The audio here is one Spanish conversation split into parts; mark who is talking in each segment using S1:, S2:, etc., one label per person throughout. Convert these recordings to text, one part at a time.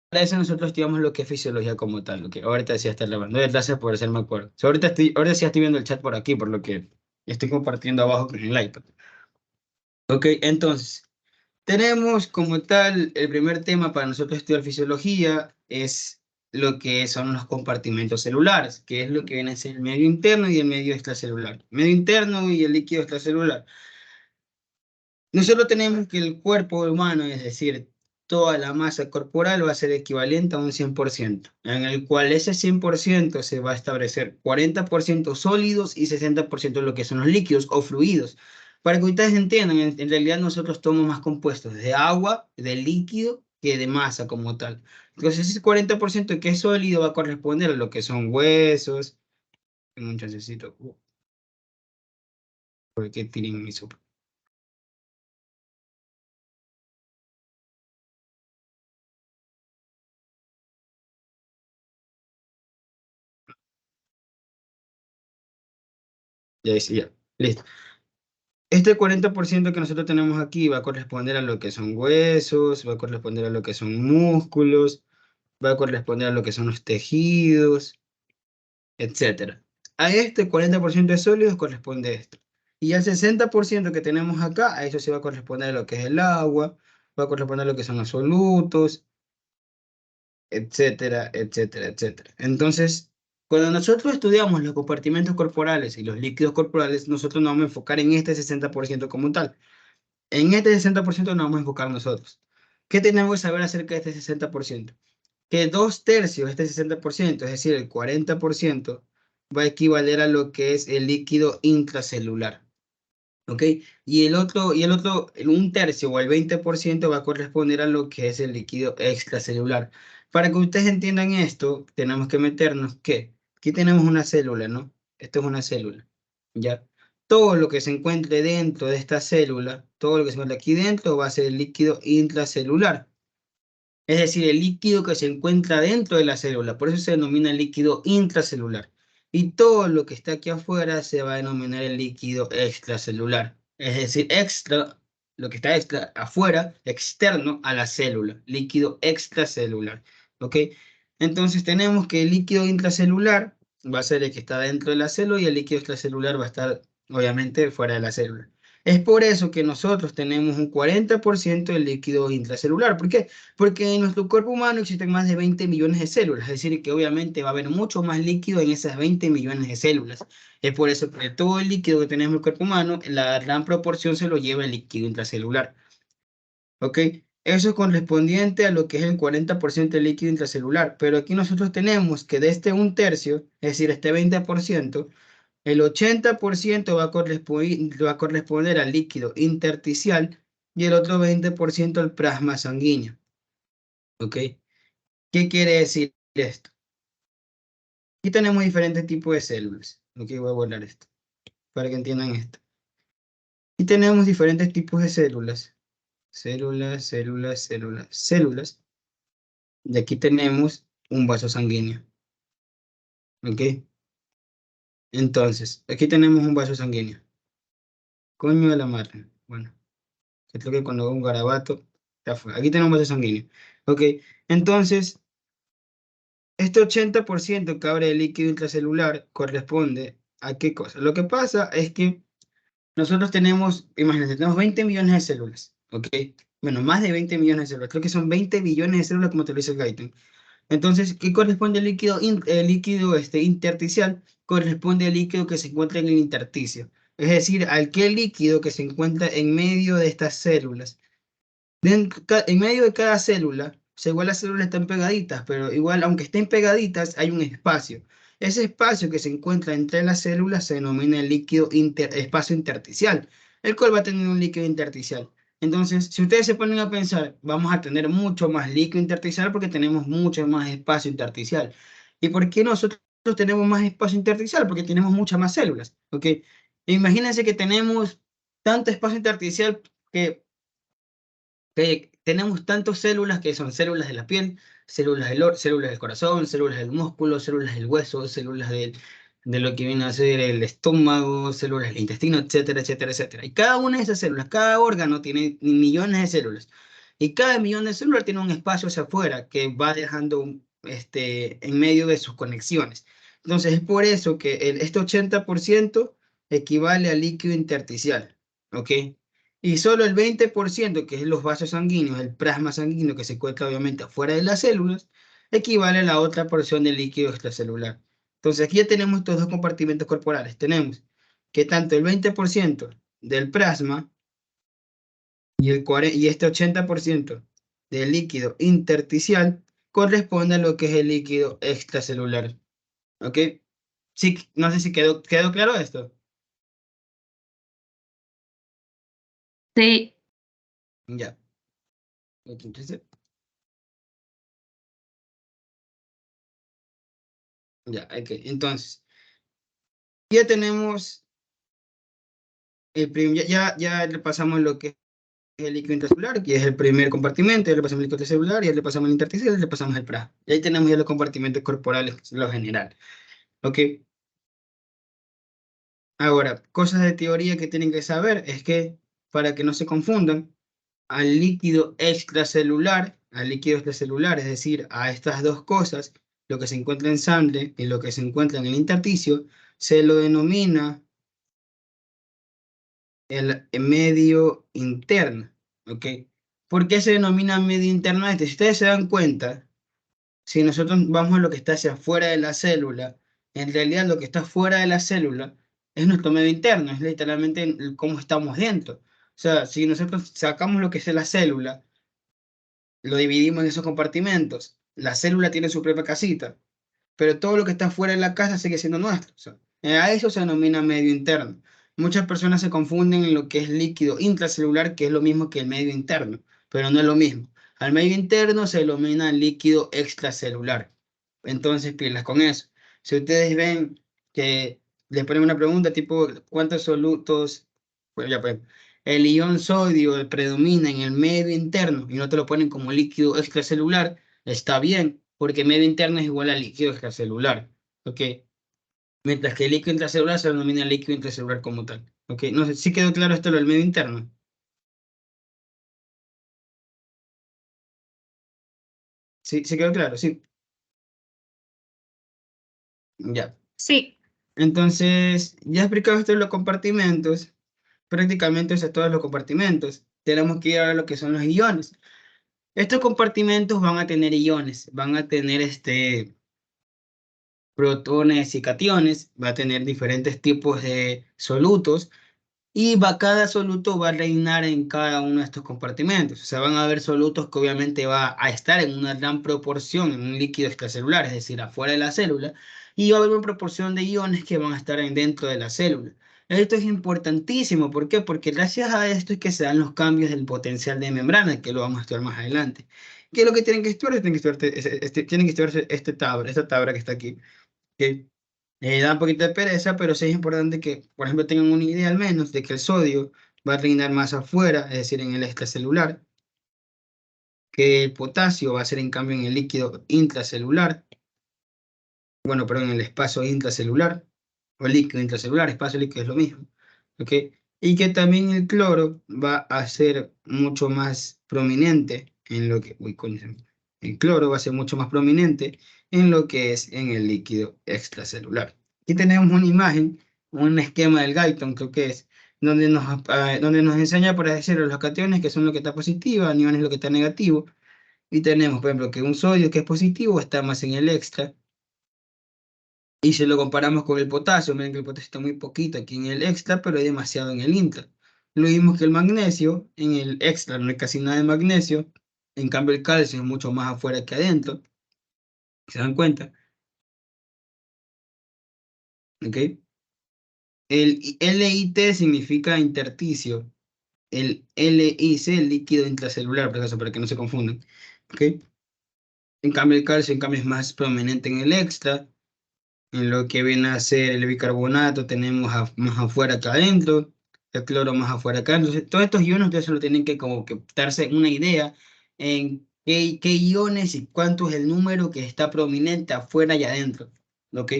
S1: para eso nosotros estudiamos lo que es fisiología como tal, lo que ahorita decía estar grabando. Gracias por hacerme acuerdo. So, ahorita sí estoy viendo el chat por aquí, por lo que estoy compartiendo abajo con el iPad. Ok, entonces, tenemos como tal, el primer tema para nosotros estudiar fisiología es lo que son los compartimentos celulares, que es lo que viene a ser el medio interno y el medio extracelular. Medio interno y el líquido extracelular. Nosotros tenemos que el cuerpo humano, es decir, toda la masa corporal va a ser equivalente a un 100%, en el cual ese 100% se va a establecer 40% sólidos y 60% lo que son los líquidos o fluidos. Para que ustedes entiendan, en realidad nosotros tomamos más compuestos de agua, de líquido, que de masa como tal. Entonces ese 40% que es sólido va a corresponder a lo que son huesos. Un chancecito, porque tienen mi sopa. Ya decía, listo. Este 40% que nosotros tenemos aquí va a corresponder a lo que son huesos, va a corresponder a lo que son músculos, va a corresponder a lo que son los tejidos, etcétera. A este 40% de sólidos corresponde esto. Y al 60% que tenemos acá, a eso se va a corresponder a lo que es el agua, va a corresponder a lo que son los solutos, etcétera, etcétera, etcétera. Entonces, cuando nosotros estudiamos los compartimentos corporales y los líquidos corporales, nosotros nos vamos a enfocar en este 60% como tal. En este 60% nos vamos a enfocar nosotros. ¿Qué tenemos que saber acerca de este 60%? Que 2/3 de este 60%, es decir, el 40%, va a equivaler a lo que es el líquido intracelular. ¿Ok? El 1/3 o el 20% va a corresponder a lo que es el líquido extracelular. Para que ustedes entiendan esto, tenemos que meternos que aquí tenemos una célula, ¿no? Esto es una célula, ¿ya? Todo lo que se encuentre dentro de esta célula, todo lo que se encuentre aquí dentro va a ser el líquido intracelular. Es decir, el líquido que se encuentra dentro de la célula. Por eso se denomina líquido intracelular. Y todo lo que está aquí afuera se va a denominar el líquido extracelular. Es decir, extra, lo que está extra, afuera, externo a la célula. Líquido extracelular. ¿Ok? Entonces tenemos que el líquido intracelular va a ser el que está dentro de la célula y el líquido extracelular va a estar, obviamente, fuera de la célula. Es por eso que nosotros tenemos un 40% de líquido intracelular. ¿Por qué? Porque en nuestro cuerpo humano existen más de 20 millones de células, es decir, que obviamente va a haber mucho más líquido en esas 20 millones de células. Es por eso que todo el líquido que tenemos en el cuerpo humano, la gran proporción se lo lleva el líquido intracelular. ¿Ok? Eso es correspondiente a lo que es el 40% del líquido intracelular. Pero aquí nosotros tenemos que de este 1/3, es decir, este 20%, el 80% va a corresponder al líquido intersticial y el otro 20% al plasma sanguíneo. ¿Ok? ¿Qué quiere decir esto? Aquí tenemos diferentes tipos de células. Ok, voy a borrar esto para que entiendan esto. Aquí tenemos diferentes tipos de células. Células, células, células, células. Y aquí tenemos un vaso sanguíneo. Ok, entonces, aquí tenemos un vaso sanguíneo. Coño de la madre. Bueno, creo que cuando hago un garabato, ya fue. Aquí tenemos un vaso sanguíneo. Ok, entonces, este 80% que abre el líquido intracelular corresponde a qué cosa. Lo que pasa es que nosotros tenemos, imagínate, tenemos 20 millones de células, ¿ok? Bueno, más de 20 millones de células. Creo que son 20 billones de células, como te lo dice el Guyton. Entonces, ¿qué corresponde al líquido, el líquido intersticial? Corresponde al líquido que se encuentra en el intersticio. Es decir, al que líquido que se encuentra en medio de estas células. En medio de cada célula, o sea, igual las células están pegaditas, pero igual, aunque estén pegaditas, hay un espacio. Ese espacio que se encuentra entre las células se denomina el espacio intersticial, el cual va a tener un líquido intersticial. Entonces, si ustedes se ponen a pensar, vamos a tener mucho más líquido intersticial porque tenemos mucho más espacio intersticial. ¿Y por qué nosotros tenemos más espacio intersticial? Porque tenemos muchas más células, ¿ok? Imagínense que tenemos tanto espacio intersticial que tenemos tantas células que son células de la piel, células del corazón, células del músculo, células del hueso, células de lo que viene a ser el estómago, células del intestino, etcétera, etcétera, etcétera. Y cada una de esas células, cada órgano tiene millones de células. Y cada millón de células tiene un espacio hacia afuera que va dejando en medio de sus conexiones. Entonces es por eso que este 80% equivale al líquido intersticial, ¿ok? Y solo el 20%, que es los vasos sanguíneos, el plasma sanguíneo que se encuentra obviamente afuera de las células, equivale a la otra porción del líquido extracelular. Entonces aquí ya tenemos estos dos compartimentos corporales. Tenemos que tanto el 20% del plasma y este 80% del líquido intersticial corresponde a lo que es el líquido extracelular. ¿Ok? Sí, no sé si quedó claro esto.
S2: Sí.
S1: Ya. Entonces, ya, ok. Entonces, ya tenemos ya repasamos lo que es el líquido intracelular, que es el primer compartimento, ya le pasamos el líquido intracelular, ya le pasamos el intersticial, ya le pasamos el plasma. Y ahí tenemos ya los compartimentos corporales, lo general. ¿Ok? Ahora, cosas de teoría que tienen que saber es que, para que no se confundan, al líquido extracelular, es decir, a estas dos cosas, lo que se encuentra en sangre y lo que se encuentra en el intersticio, se lo denomina el medio interno, ¿ok? ¿Por qué se denomina medio interno este? Si ustedes se dan cuenta, si nosotros vamos a lo que está hacia afuera de la célula, en realidad lo que está fuera de la célula es nuestro medio interno, es literalmente cómo estamos dentro. O sea, si nosotros sacamos lo que es la célula, lo dividimos en esos compartimentos, la célula tiene su propia casita, pero todo lo que está fuera de la casa sigue siendo nuestro. O sea, a eso se denomina medio interno. Muchas personas se confunden en lo que es líquido intracelular, que es lo mismo que el medio interno, pero no es lo mismo. Al medio interno se denomina líquido extracelular. Entonces, pilas con eso. Si ustedes ven que les ponen una pregunta tipo, ¿cuántos solutos? Pues ya pues, el ion sodio predomina en el medio interno y no te lo ponen como líquido extracelular, está bien, porque medio interno es igual al líquido extracelular, ¿ok? Mientras que el líquido intracelular se denomina líquido intracelular como tal, ¿ok? No sé si quedó claro esto lo del medio interno. Sí, sí quedó claro, sí. Ya.
S2: Sí.
S1: Entonces, ya explicado esto de los compartimentos, prácticamente eso es todos los compartimentos. Tenemos que ir a lo que son los iones. Estos compartimentos van a tener iones, van a tener protones y cationes, va a tener diferentes tipos de solutos y cada soluto va a reinar en cada uno de estos compartimentos. O sea, van a haber solutos que obviamente va a estar en una gran proporción en un líquido extracelular, es decir, afuera de la célula, y va a haber una proporción de iones que van a estar dentro de la célula. Esto es importantísimo, ¿por qué? Porque gracias a esto es que se dan los cambios del potencial de membrana, que lo vamos a estudiar más adelante. ¿Qué es lo que tienen que estudiar? Tienen que estudiar esta tabla que está aquí, que da un poquito de pereza, pero sí es importante que, por ejemplo, tengan una idea al menos de que el sodio va a reinar más afuera, es decir, en el extracelular, que el potasio va a ser en cambio en el líquido intracelular, bueno, perdón, en el espacio intracelular, o líquido intracelular, espacio líquido es lo mismo, ¿ok? Y que también el cloro va a ser mucho más prominente en lo que, uy, coño, el cloro va a ser mucho más prominente en lo que es en el líquido extracelular. Aquí tenemos una imagen, un esquema del Guyton, creo que es, donde nos enseña, por así decirlo, los cationes, que son lo que está positivo, aniones lo que está negativo, y tenemos, por ejemplo, que un sodio que es positivo está más en el extra, y si lo comparamos con el potasio, miren que el potasio está muy poquito aquí en el extra, pero hay demasiado en el intra. Lo mismo que el magnesio, en el extra no hay casi nada de magnesio, en cambio el calcio es mucho más afuera que adentro, ¿se dan cuenta? ¿Ok? El LIT significa intersticio, el LIC, el líquido intracelular, por eso, para que no se confundan. ¿Ok? En cambio el calcio, en cambio, es más prominente en el extra. En lo que viene a ser el bicarbonato, tenemos más afuera que adentro, el cloro más afuera que adentro. Entonces, todos estos iones ustedes solo tienen que como que darse una idea en qué iones y cuánto es el número que está prominente afuera y adentro. ¿Ok?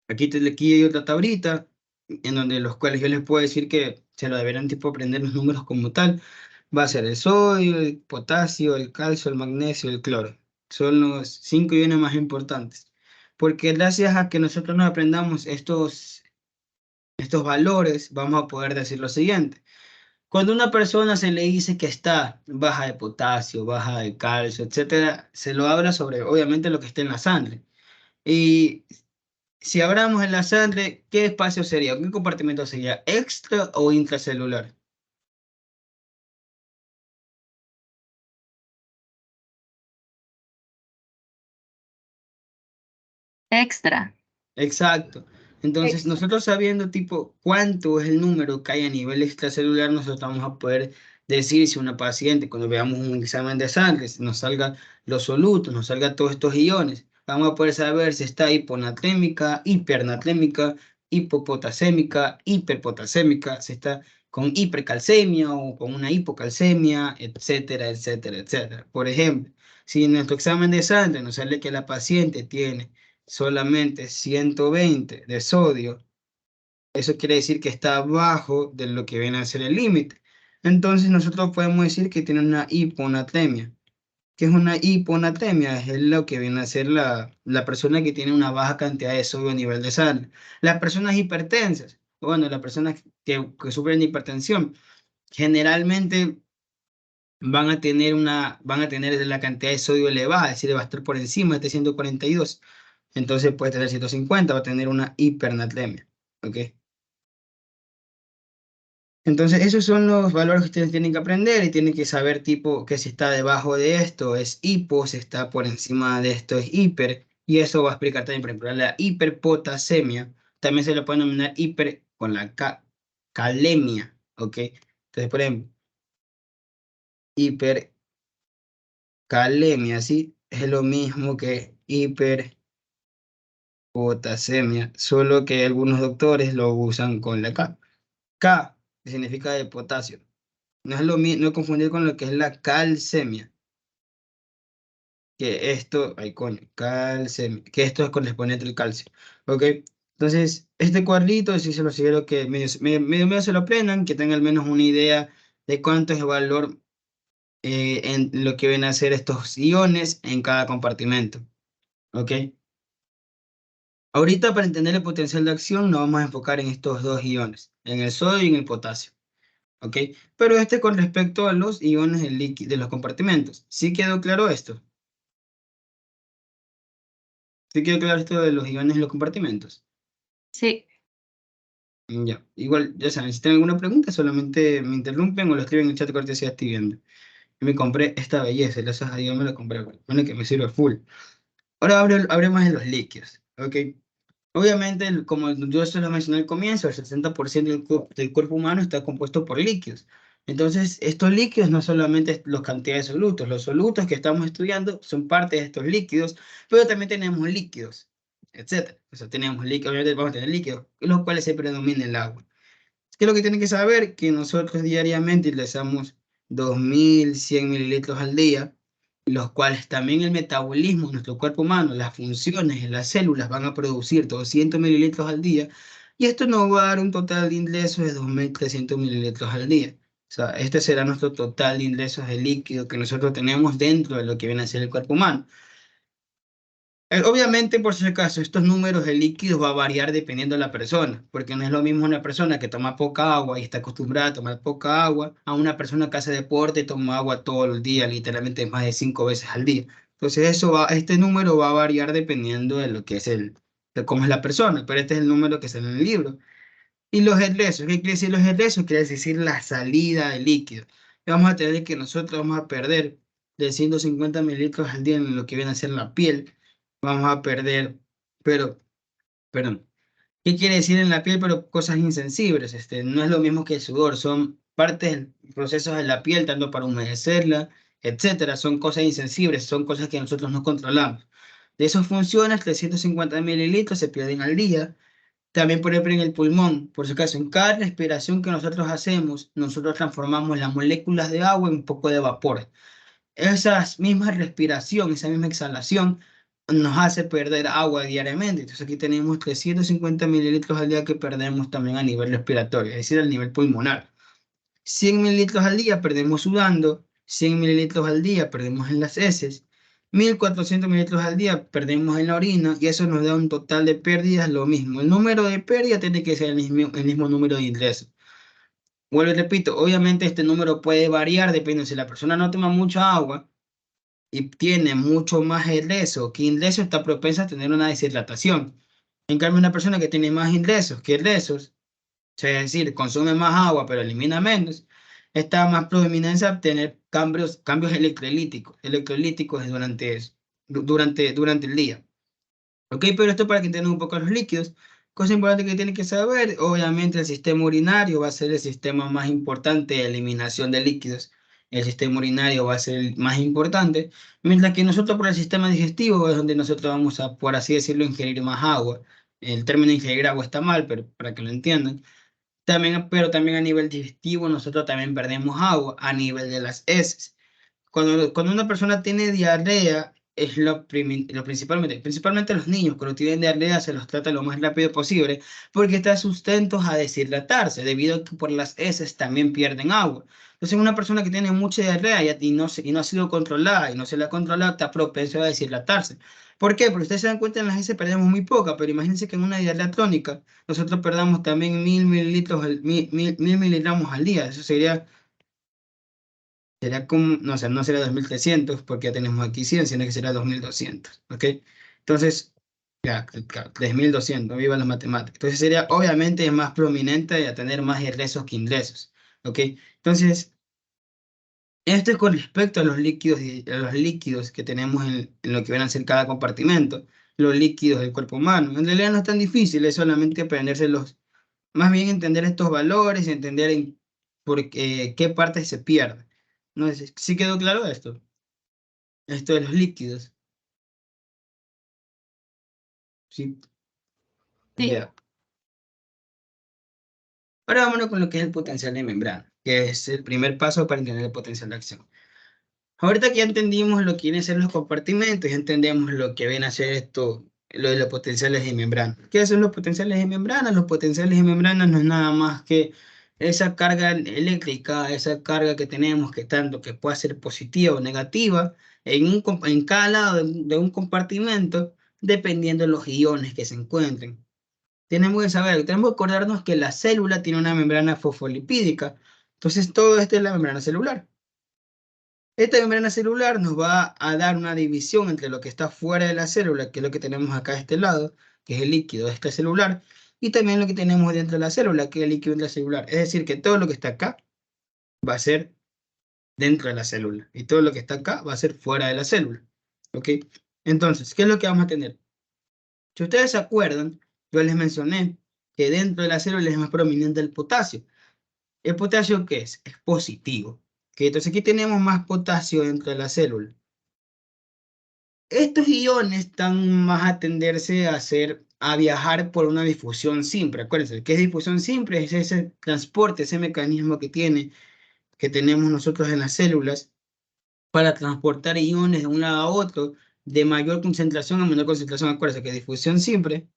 S1: Aquí hay otra tablita en donde los cuales yo les puedo decir que se lo deberán tipo aprender los números como tal. Va a ser el sodio, el potasio, el calcio, el magnesio, el cloro. Son los 5 iones más importantes. Porque gracias a que nosotros nos aprendamos estos valores, vamos a poder decir lo siguiente. Cuando a una persona se le dice que está baja de potasio, baja de calcio, etcétera, se lo habla sobre, obviamente, lo que está en la sangre. Y si hablamos en la sangre, ¿qué espacio sería? ¿Qué compartimento sería? ¿Extra o intracelular?
S2: Extra.
S1: Exacto. Entonces,
S3: Extra.
S1: nosotros sabiendo tipo cuánto es el número que hay a nivel extracelular, nosotros vamos a poder decir si una paciente, cuando veamos un examen de sangre, si nos salga los solutos, nos salga todos estos iones, vamos a poder saber si está hiponatrémica, hipernatrémica, hipopotasémica, hiperpotasémica, si está con hipercalcemia o con una hipocalcemia, etcétera, etcétera, etcétera. Por ejemplo, si en nuestro examen de sangre nos sale que la paciente tiene solamente 120 de sodio, eso quiere decir que está abajo de lo que viene a ser el límite. Entonces nosotros podemos decir que tiene una hiponatremia. ¿Qué es una hiponatremia? Es lo que viene a ser la persona que tiene una baja cantidad de sodio a nivel de sangre. Las personas hipertensas, bueno, las personas que sufren de hipertensión, generalmente van a tener la cantidad de sodio elevada, es decir, va a estar por encima de 142. Entonces puede tener 150, va a tener una hipernatremia. ¿Ok? Entonces esos son los valores que ustedes tienen que aprender y tienen que saber tipo que si está debajo de esto es hipo, si está por encima de esto es hiper. Y eso va a explicar también, por ejemplo, la hiperpotasemia. También se le puede denominar hiper con la calemia. ¿Ok? Entonces, por ejemplo, hipercalemia, ¿sí? Es lo mismo que hiperpotasemia, solo que algunos doctores lo usan con la K. K, que significa de potasio. No es lo mismo, no confundir con lo que es la calcemia, que esto, ay coño, calcemia, que esto es con el exponente del calcio. ¿Ok? Entonces, este cuadrito, si se lo sugiero que medio se lo aprendan, que tengan al menos una idea de cuánto es el valor en lo que vienen a ser estos iones en cada compartimento. ¿Ok? Ahorita, para entender el potencial de acción, nos vamos a enfocar en estos dos iones, en el sodio y en el potasio. ¿Ok? Pero este con respecto a los iones del de los compartimentos. ¿Sí quedó claro esto? ¿Sí quedó claro esto de los iones en los compartimentos?
S2: Sí.
S1: Ya, igual, ya saben, si tienen alguna pregunta, solamente me interrumpen o lo escriben en el chat de cortesía, estoy viendo. Yo me compré esta belleza, gracias a Dios me la compré, bueno, que me sirve full. Ahora hablemos de los líquidos, ¿ok? Obviamente, como yo se lo mencioné al comienzo, el 60% del cuerpo humano está compuesto por líquidos. Entonces, estos líquidos no solamente los cantidades de solutos, los solutos que estamos estudiando son parte de estos líquidos, pero también tenemos líquidos, etcétera. O sea, tenemos líquidos, obviamente vamos a tener líquidos, los cuales se predomina el agua. ¿Qué es lo que tienen que saber? Que nosotros diariamente utilizamos 2100 mililitros al día, los cuales también el metabolismo de nuestro cuerpo humano, las funciones en las células van a producir 200 mililitros al día, y esto nos va a dar un total de ingresos de 2300 mililitros al día. O sea, este será nuestro total de ingresos de líquido que nosotros tenemos dentro de lo que viene a ser el cuerpo humano. Obviamente, por si acaso, estos números de líquidos va a variar dependiendo de la persona, porque no es lo mismo una persona que toma poca agua y está acostumbrada a tomar poca agua, a una persona que hace deporte y toma agua todo el día, literalmente más de 5 veces al día. Entonces, este número va a variar dependiendo de lo que es de cómo es la persona, pero este es el número que sale en el libro. Y los egresos, ¿qué quiere decir los egresos? Quiere decir la salida de líquido. Y vamos a tener que nosotros vamos a perder de 150 mililitros al día en lo que viene a ser la piel. Vamos a perder, pero, perdón, ¿qué quiere decir en la piel? Pero cosas insensibles. No es lo mismo que el sudor, son partes del proceso de la piel, tanto para humedecerla, etcétera. Son cosas insensibles, son cosas que nosotros no controlamos. De esas funciones, 350 mililitros se pierden al día. También, por ejemplo, en el pulmón, por si acaso, en cada respiración que nosotros hacemos, nosotros transformamos las moléculas de agua en un poco de vapor. Esa misma respiración, esa misma exhalación, nos hace perder agua diariamente. Entonces aquí tenemos 350 mililitros al día que perdemos también a nivel respiratorio, es decir, a nivel pulmonar. 100 mililitros al día perdemos sudando, 100 mililitros al día perdemos en las heces, 1400 mililitros al día perdemos en la orina y eso nos da un total de pérdidas lo mismo. El número de pérdidas tiene que ser el mismo número de ingresos. Vuelvo y repito, obviamente este número puede variar dependiendo si la persona no toma mucha agua y tiene mucho más ingreso que ingreso, está propensa a tener una deshidratación. En cambio, una persona que tiene más ingresos que egresos, es decir, consume más agua pero elimina menos, está más prominencia a tener cambios electrolíticos durante el día. ¿Ok? Pero esto para que entiendan un poco los líquidos. Cosa importante que tienen que saber, obviamente el sistema urinario va a ser el sistema más importante de eliminación de líquidos. El sistema urinario va a ser el más importante, mientras que nosotros por el sistema digestivo es donde nosotros vamos a, por así decirlo, ingerir más agua. El término ingerir agua está mal, pero para que lo entiendan. También, pero también a nivel digestivo nosotros también perdemos agua a nivel de las heces. Cuando una persona tiene diarrea, es principalmente los niños, cuando tienen diarrea se los trata lo más rápido posible porque están sustentos a deshidratarse, debido a que por las heces también pierden agua. Entonces, una persona que tiene mucha diarrea y no ha sido controlada y no se la ha controlado, está propenso a deshidratarse. ¿Por qué? Porque ustedes se dan cuenta, en las heces perdemos muy poca, pero imagínense que en una diarrea crónica nosotros perdamos también 1000 mililitros, 1000 miligramos al día. Eso sería como, no sé, no será 2300 porque ya tenemos aquí 100, sino que será 2200, ¿ok? Entonces, ya, claro, 3200, viva las matemáticas. Entonces sería, obviamente, más prominente a tener más egresos que ingresos, ¿ok? Entonces, esto es con respecto a los líquidos que tenemos en lo que viene a ser cada compartimento, los líquidos del cuerpo humano. En realidad no es tan difícil, es solamente aprendérselos, más bien entender estos valores y entender qué partes se pierden. No sé si quedó claro esto. Esto de los líquidos. Sí,
S2: Sí.
S1: ya. Ahora vámonos con lo que es el potencial de membrana, que es el primer paso para entender el potencial de acción. Ahorita que ya entendimos lo que vienen a ser los compartimentos, ya entendemos lo que viene a ser esto, lo de los potenciales de membrana. ¿Qué son los potenciales de membrana? Los potenciales de membrana no es nada más que esa carga eléctrica, esa carga que tenemos, que tanto que pueda ser positiva o negativa, en cada lado de un compartimento, dependiendo de los iones que se encuentren. Tenemos que acordarnos que la célula tiene una membrana fosfolipídica. Entonces, todo esto es la membrana celular. Esta membrana celular nos va a dar una división entre lo que está fuera de la célula, que es lo que tenemos acá a este lado, que es el líquido extracelular, y también lo que tenemos dentro de la célula, que es el líquido intracelular. Es decir, que todo lo que está acá va a ser dentro de la célula, y todo lo que está acá va a ser fuera de la célula. ¿Ok? Entonces, ¿qué es lo que vamos a tener? Si ustedes se acuerdan, yo les mencioné que dentro de la célula es más prominente el potasio. ¿El potasio qué es? Es positivo. ¿Ok? Entonces aquí tenemos más potasio dentro de la célula. Estos iones están más a tenderse a viajar por una difusión simple. Acuérdense, ¿qué es difusión simple? Es ese transporte, ese mecanismo que tenemos nosotros en las células para transportar iones de un lado a otro, de mayor concentración a menor concentración. Acuérdense que difusión simple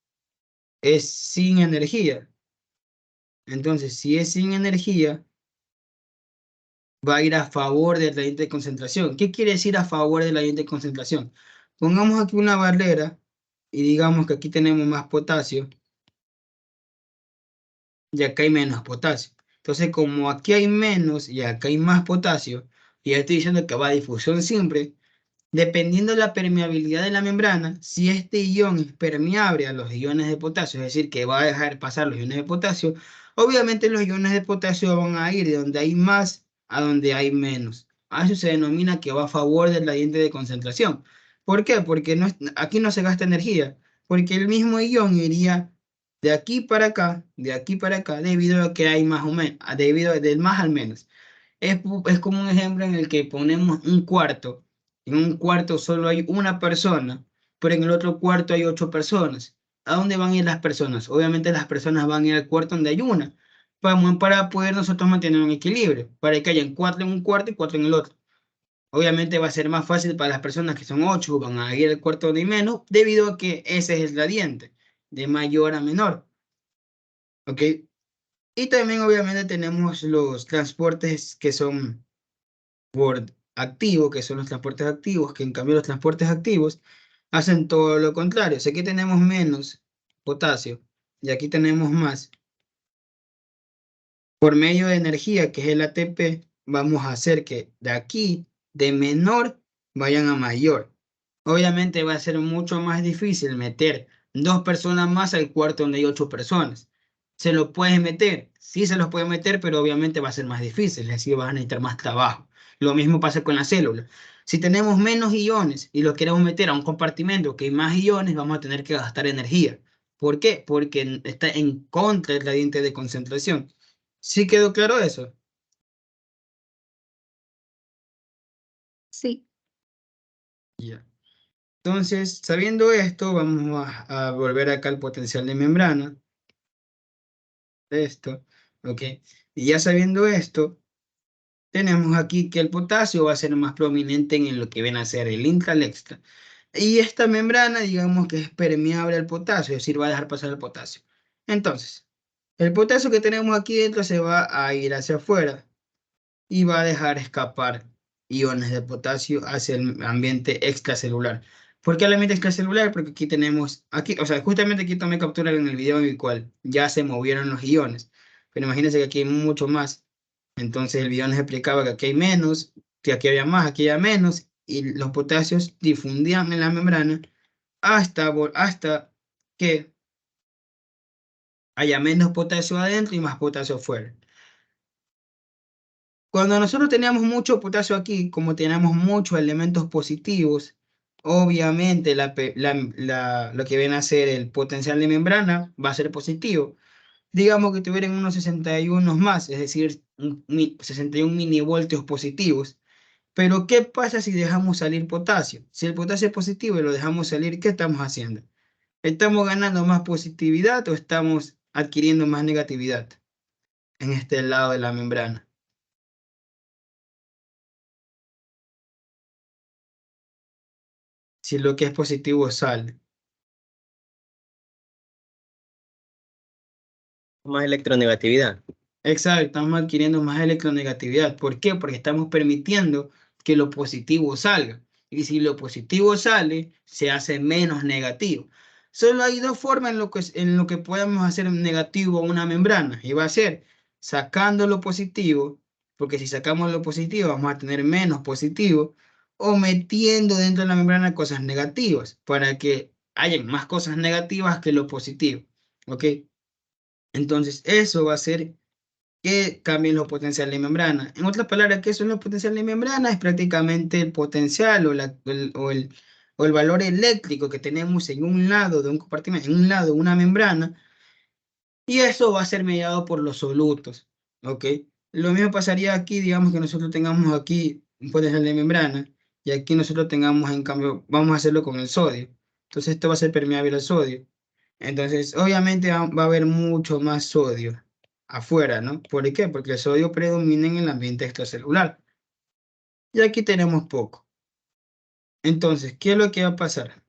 S1: es sin energía. Entonces, si es sin energía, va a ir a favor del gradiente de concentración. ¿Qué quiere decir a favor del gradiente de concentración? Pongamos aquí una barrera y digamos que aquí tenemos más potasio y acá hay menos potasio. Entonces, como aquí hay menos y acá hay más potasio, y ya estoy diciendo que va a difusión simple, dependiendo de la permeabilidad de la membrana, si este ion es permeable a los iones de potasio, es decir, que va a dejar pasar los iones de potasio, obviamente los iones de potasio van a ir de donde hay más a donde hay menos. A eso se denomina que va a favor del gradiente de concentración. ¿Por qué? Porque aquí no se gasta energía, porque el mismo ion iría de aquí para acá, de aquí para acá, debido a que hay más o menos, debido del más al menos. Es como un ejemplo en el que ponemos un cuarto. En un cuarto solo hay una persona, pero en el otro cuarto hay 8 personas. ¿A dónde van a ir las personas? Obviamente las personas van a ir al cuarto donde hay una, para poder nosotros mantener un equilibrio, para que hayan 4 en un cuarto y 4 en el otro. Obviamente va a ser más fácil para las personas que son 8, van a ir al cuarto donde hay menos, debido a que ese es el gradiente, de mayor a menor. ¿Ok? Y también obviamente tenemos los transportes que son por activo, que son los transportes activos, que en cambio los transportes activos hacen todo lo contrario. O sea, aquí tenemos menos potasio y aquí tenemos más. Por medio de energía, que es el ATP, vamos a hacer que de aquí, de menor, vayan a mayor. Obviamente va a ser mucho más difícil meter 2 personas más al cuarto donde hay 8 personas. ¿Se lo puedes meter? Sí se los puede meter, pero obviamente va a ser más difícil, es decir, vas a necesitar más trabajo. Lo mismo pasa con la célula. Si tenemos menos iones y los queremos meter a un compartimento que hay más iones, vamos a tener que gastar energía. ¿Por qué? Porque está en contra del gradiente de concentración. ¿Sí quedó claro eso?
S2: Sí.
S1: Ya. Entonces, sabiendo esto, vamos a volver acá al potencial de membrana. Esto, ¿ok? Y ya sabiendo esto, tenemos aquí que el potasio va a ser más prominente en lo que viene a ser el intra, el extra. Y esta membrana, digamos que es permeable al potasio, es decir, va a dejar pasar el potasio. Entonces, el potasio que tenemos aquí dentro se va a ir hacia afuera y va a dejar escapar iones de potasio hacia el ambiente extracelular. ¿Por qué el ambiente extracelular? Porque aquí tenemos, aquí, o sea, justamente aquí tomé captura en el video en el cual ya se movieron los iones, pero imagínense que aquí hay mucho más. Entonces el video nos explicaba que aquí hay menos, que aquí había más, aquí había menos, y los potasios difundían en la membrana hasta que haya menos potasio adentro y más potasio afuera. Cuando nosotros teníamos mucho potasio aquí, como teníamos muchos elementos positivos, obviamente lo que viene a ser el potencial de membrana va a ser positivo. Digamos que tuvieran unos 61 más, es decir, 61 milivoltios positivos. Pero ¿qué pasa si dejamos salir potasio? Si el potasio es positivo y lo dejamos salir, ¿qué estamos haciendo? ¿Estamos ganando más positividad o estamos adquiriendo más negatividad en este lado de la membrana? Si lo que es positivo sale.
S3: Más electronegatividad.
S1: Exacto, estamos adquiriendo más electronegatividad. ¿Por qué? Porque estamos permitiendo que lo positivo salga. Y si lo positivo sale, se hace menos negativo. Solo hay dos formas en lo que podemos hacer negativo una membrana. Y va a ser sacando lo positivo, porque si sacamos lo positivo vamos a tener menos positivo, o metiendo dentro de la membrana cosas negativas, para que haya más cosas negativas que lo positivo. ¿Ok? Entonces, eso va a ser que cambien los potenciales de membrana. En otras palabras, ¿qué son los potenciales de membrana? Es prácticamente el potencial o el valor eléctrico que tenemos en un lado de un compartimento, en un lado de una membrana, y eso va a ser mediado por los solutos, ¿ok? Lo mismo pasaría aquí, digamos que nosotros tengamos aquí un potencial de membrana, y aquí nosotros tengamos, en cambio, vamos a hacerlo con el sodio. Entonces esto va a ser permeable al sodio. Entonces, obviamente va a haber mucho más sodio afuera, ¿no? ¿Por qué? Porque el sodio predomina en el ambiente extracelular. Y aquí tenemos poco. Entonces, ¿qué es lo que va a pasar?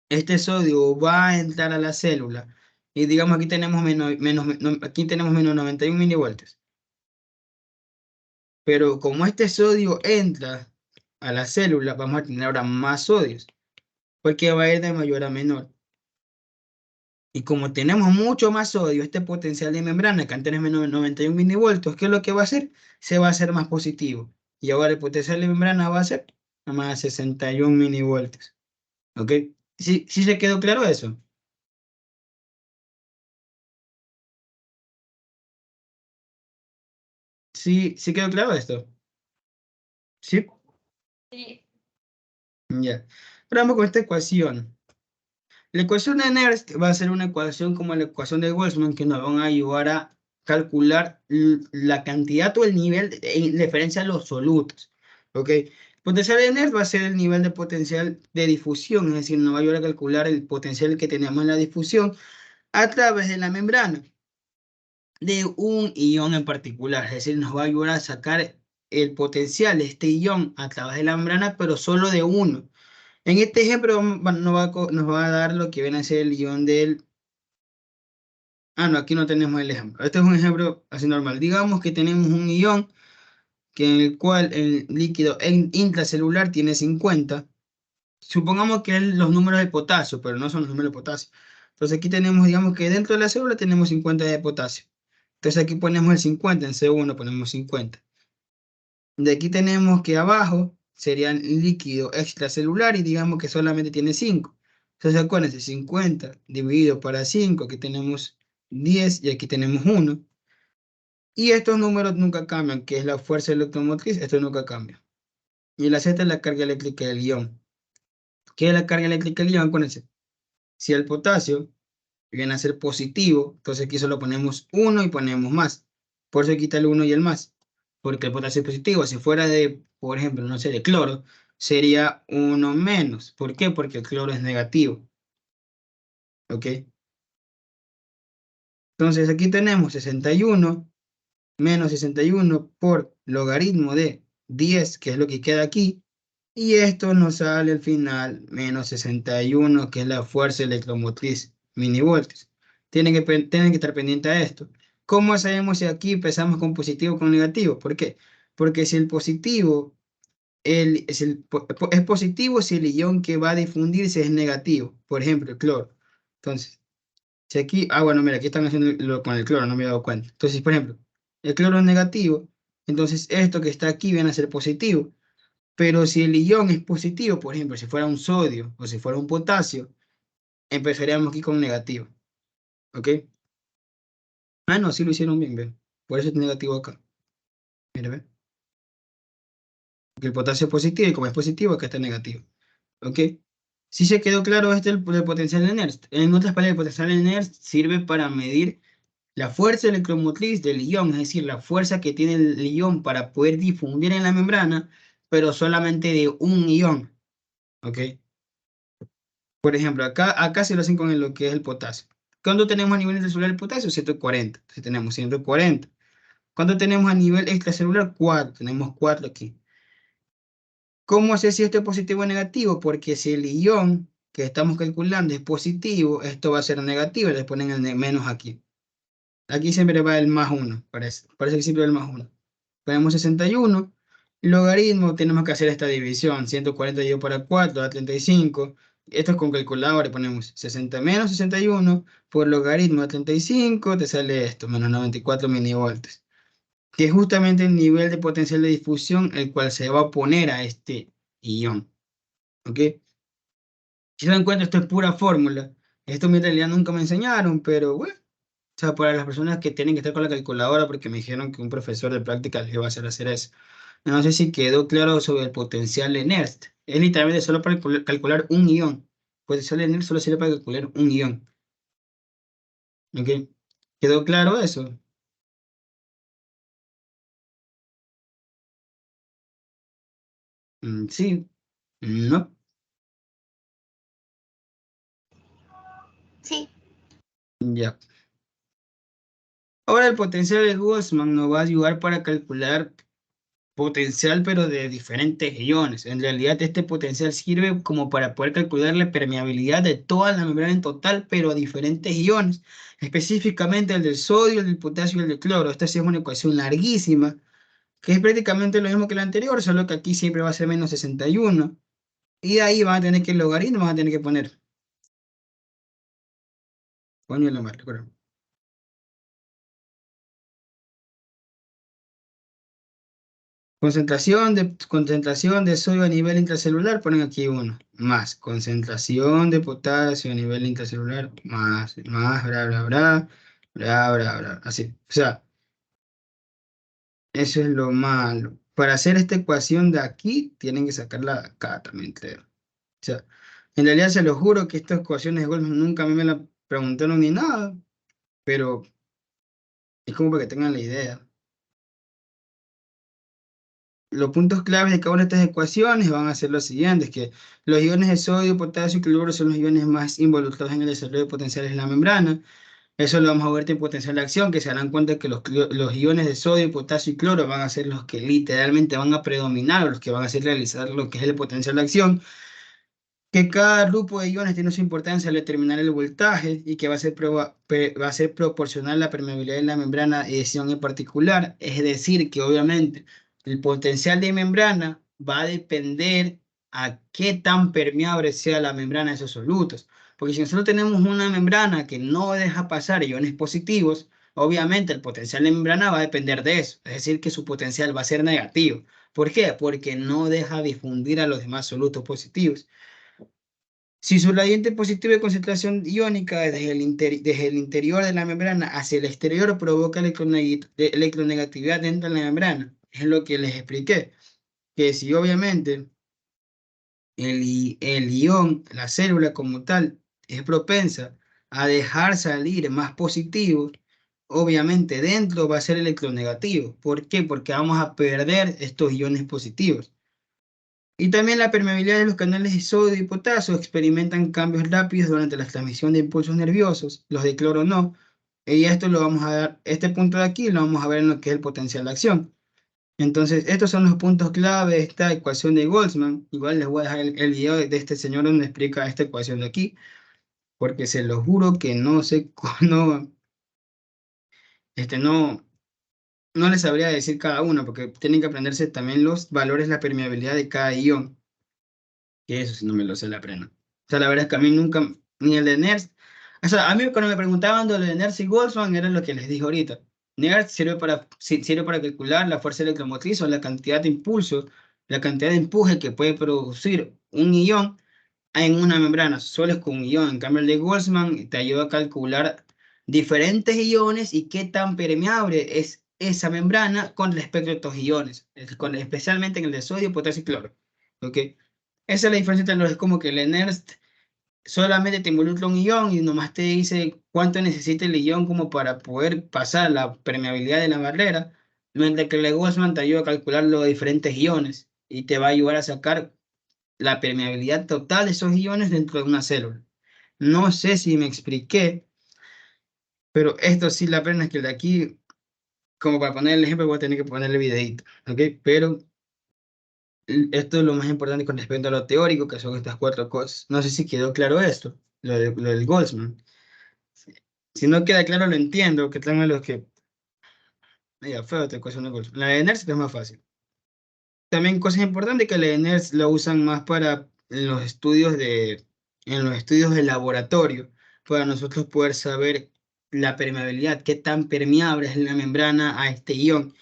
S1: Este sodio va a entrar a la célula y digamos aquí tenemos aquí tenemos menos 91 milivoltios. Pero como este sodio entra a la célula, vamos a tener ahora más sodios, porque va a ir de mayor a menor. Y como tenemos mucho más sodio, este potencial de membrana, que antes era menos 91 milivoltios, ¿qué es lo que va a hacer? Se va a hacer más positivo. Y ahora el potencial de membrana va a ser más 61 milivoltios. ¿Ok? ¿Sí, sí se quedó claro eso? ¿Sí, sí quedó claro esto? ¿Sí?
S2: Sí.
S1: Ya. Ahora vamos con esta ecuación. La ecuación de Nernst va a ser una ecuación como la ecuación de Boltzmann que nos van a ayudar a calcular la cantidad o el nivel en referencia a los solutos. ¿Ok? El potencial de Nernst va a ser el nivel de potencial de difusión, es decir, nos va a ayudar a calcular el potencial que tenemos en la difusión a través de la membrana de un ion en particular, es decir, nos va a ayudar a sacar el potencial de este ion a través de la membrana, pero solo de uno. En este ejemplo nos va a dar lo que viene a ser el ion del no, aquí no tenemos el ejemplo. Este es un ejemplo así normal. Digamos que tenemos un ion en el cual el líquido intracelular tiene 50. Supongamos que es los números de potasio, pero no son los números de potasio. Entonces aquí tenemos, digamos que dentro de la célula tenemos 50 de potasio. Entonces aquí ponemos el 50, en C1 ponemos 50. De aquí tenemos que abajo sería líquido extracelular y digamos que solamente tiene 5. Entonces acuérdense, 50 dividido para 5, aquí tenemos 10 y aquí tenemos 1. Y estos números nunca cambian, que es la fuerza electromotriz, esto nunca cambia. Y la Z es la carga eléctrica del ion. ¿Qué es la carga eléctrica del ion? Acuérdense, si el potasio viene a ser positivo, entonces aquí solo ponemos 1 y ponemos más. Por eso quita el 1 y el más, porque el potasio es positivo. Si fuera de, por ejemplo, no sé, de cloro, sería 1 menos. ¿Por qué? Porque el cloro es negativo. ¿Ok? Entonces aquí tenemos 61 menos 61 por logaritmo de 10, que es lo que queda aquí. Y esto nos sale al final menos 61, que es la fuerza electromotriz milivoltios. Tienen que estar pendientes a esto. ¿Cómo sabemos si aquí empezamos con positivo o con negativo? ¿Por qué? Porque si el positivo es positivo si el ion que va a difundirse es negativo. Por ejemplo, el cloro. Entonces, si aquí, bueno, mira, aquí están haciendo con el cloro, no me he dado cuenta. Entonces, por ejemplo, el cloro es negativo, entonces esto que está aquí viene a ser positivo. Pero si el ion es positivo, por ejemplo, si fuera un sodio o si fuera un potasio, empezaríamos aquí con negativo. ¿Ok? No, sí lo hicieron bien, ve. Por eso es negativo acá. Mira, ve. Porque el potasio es positivo y como es positivo, acá está negativo. ¿Ok? Si se quedó claro este el potencial de Nernst. En otras palabras, el potencial de Nernst sirve para medir la fuerza electromotriz del ion, es decir, la fuerza que tiene el ion para poder difundir en la membrana, pero solamente de un ion. ¿Ok? Por ejemplo, acá se lo hacen con lo que es el potasio. ¿Cuánto tenemos a nivel intracelular el potasio? 140. Entonces tenemos 140. ¿Cuánto tenemos a nivel extracelular? 4. Tenemos 4 aquí. ¿Cómo sé si esto es positivo o negativo? Porque si el ion que estamos calculando es positivo, esto va a ser negativo. Le ponen el menos aquí. Aquí siempre va el más 1. Parece que siempre va el más 1. Ponemos 61. Logaritmo, tenemos que hacer esta división. 140 dividido para 4 da 35. Esto es con calculadora, ponemos 60 menos 61 por logaritmo de 35, te sale esto, menos 94 milivoltios, que es justamente el nivel de potencial de difusión el cual se va a oponer a este ion. ¿Ok? Si se dan cuenta, esto es pura fórmula. Esto en realidad nunca me enseñaron, pero bueno, o sea, para las personas que tienen que estar con la calculadora, porque me dijeron que un profesor de práctica les iba a hacer eso. No sé si quedó claro sobre el potencial de Nernst. Es literalmente solo para calcular un ion. Potencial de Nernst solo sirve para calcular un ion. ¿Ok? ¿Quedó claro eso? Sí. No.
S2: Sí.
S1: Ya. Ahora el potencial de Boltzmann nos va a ayudar para calcular potencial, pero de diferentes iones. En realidad, este potencial sirve como para poder calcular la permeabilidad de toda la membrana en total, pero a diferentes iones, específicamente el del sodio, el del potasio y el del cloro. Esta sí es una ecuación larguísima, que es prácticamente lo mismo que la anterior, solo que aquí siempre va a ser menos 61. Y de ahí van a tener que el logaritmo, van a tener que poner. Coño la madre, recuerda. Concentración de sodio a nivel intracelular, ponen aquí 1, más concentración de potasio a nivel intracelular, más, bla, bla, bla, bla, bla, bla, así. O sea, eso es lo malo. Para hacer esta ecuación de aquí, tienen que sacarla de acá también, creo. O sea, en realidad se lo juro que estas ecuaciones de Goldman nunca a mí me la preguntaron ni nada, pero es como para que tengan la idea. Los puntos claves de cada una de estas ecuaciones van a ser los siguientes, que los iones de sodio, potasio y cloro son los iones más involucrados en el desarrollo de potenciales en la membrana. Eso lo vamos a ver en potencial de acción, que se darán cuenta que los iones de sodio, potasio y cloro van a ser los que literalmente van a predominar, o los que van a hacer realizar lo que es el potencial de acción. que cada grupo de iones tiene su importancia al determinar el voltaje y que va a ser proporcional a la permeabilidad de la membrana de ese ion en particular. Es decir, que obviamente el potencial de membrana va a depender a qué tan permeable sea la membrana de esos solutos. Porque si nosotros tenemos una membrana que no deja pasar iones positivos, obviamente el potencial de membrana va a depender de eso. Es decir, que su potencial va a ser negativo. ¿Por qué? Porque no deja difundir a los demás solutos positivos. Si su gradiente positivo de concentración iónica desde el interior de la membrana hacia el exterior provoca electronegatividad dentro de la membrana. Es lo que les expliqué. Que si obviamente el ion, la célula como tal, es propensa a dejar salir más positivos, obviamente dentro va a ser electronegativo. ¿Por qué? Porque vamos a perder estos iones positivos. Y también la permeabilidad de los canales de sodio y potasio experimentan cambios rápidos durante la transmisión de impulsos nerviosos, los de cloro no. Y esto lo vamos a dar, este punto de aquí lo vamos a ver en lo que es el potencial de acción. Entonces, estos son los puntos clave de esta ecuación de Boltzmann. Igual les voy a dejar el video de este señor donde explica esta ecuación de aquí, porque se lo juro que no sé, no, no les sabría decir cada uno, porque tienen que aprenderse también los valores, la permeabilidad de cada ion. Que eso si no me lo sé la plena. O sea, la verdad es que a mí nunca, ni el de NERS, o sea, a mí cuando me preguntaban de lo de NERS y Boltzmann era lo que les dije ahorita. NERS sirve para calcular la fuerza electromotriz o la cantidad de impulso, la cantidad de empuje que puede producir un ion en una membrana, solo es con un ion. En cambio, el de Boltzmann te ayuda a calcular diferentes iones y qué tan permeable es esa membrana con respecto a estos iones, especialmente en el de sodio, potasio y cloro. ¿Ok? Esa es la diferencia entre los, es como que el NERST solamente te involucra un ion y nomás te dice cuánto necesita el ion como para poder pasar la permeabilidad de la barrera, mientras que el Boltzmann te ayuda a calcular los diferentes iones y te va a ayudar a sacar la permeabilidad total de esos iones dentro de una célula. No sé si me expliqué, pero esto sí la pena es que el de aquí, como para poner el ejemplo, voy a tener que ponerle videito, ¿ok? Pero esto es lo más importante con respecto a lo teórico, que son estas cuatro cosas. No sé si quedó claro esto, lo del Boltzmann. Si no queda claro, lo entiendo, que tengan los que... Mira, feo esta ecuación de Boltzmann. La de NERSC es más fácil. También cosas importantes que la de NERSC la usan más para en los estudios de laboratorio, para nosotros poder saber la permeabilidad, qué tan permeable es la membrana a este ion.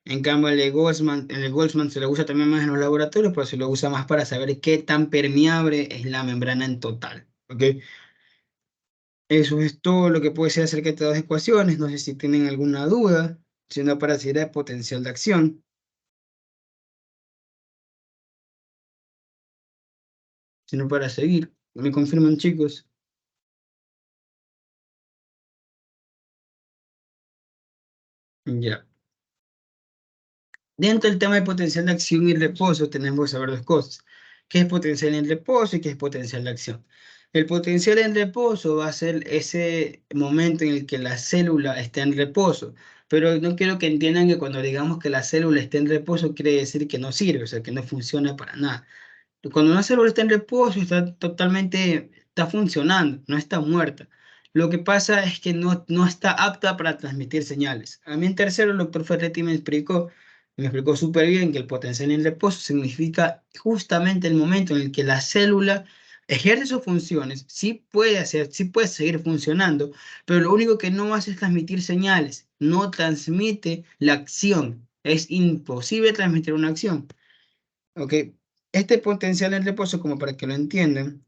S1: En cambio, el de Boltzmann se lo usa también más en los laboratorios, pero se lo usa más para saber qué tan permeable es la membrana en total. ¿Ok? Eso es todo lo que puedo decir acerca de estas dos ecuaciones. No sé si tienen alguna duda, sino para seguir el potencial de acción. Sino para seguir. ¿Me confirman, chicos? Ya. Dentro del tema de potencial de acción y reposo, tenemos que saber dos cosas. ¿Qué es potencial en reposo y qué es potencial de acción? El potencial en reposo va a ser ese momento en el que la célula está en reposo. Pero no quiero que entiendan que cuando digamos que la célula está en reposo, quiere decir que no sirve, o sea, que no funciona para nada. Cuando una célula está en reposo, está funcionando, no está muerta. Lo que pasa es que no está apta para transmitir señales. A mí en tercero el doctor Ferretti me explicó súper bien que el potencial en reposo significa justamente el momento en el que la célula ejerce sus funciones, sí puede seguir funcionando, pero lo único que no hace es transmitir señales, no transmite la acción. Es imposible transmitir una acción. ¿Ok? Este potencial en reposo, como para que lo entiendan,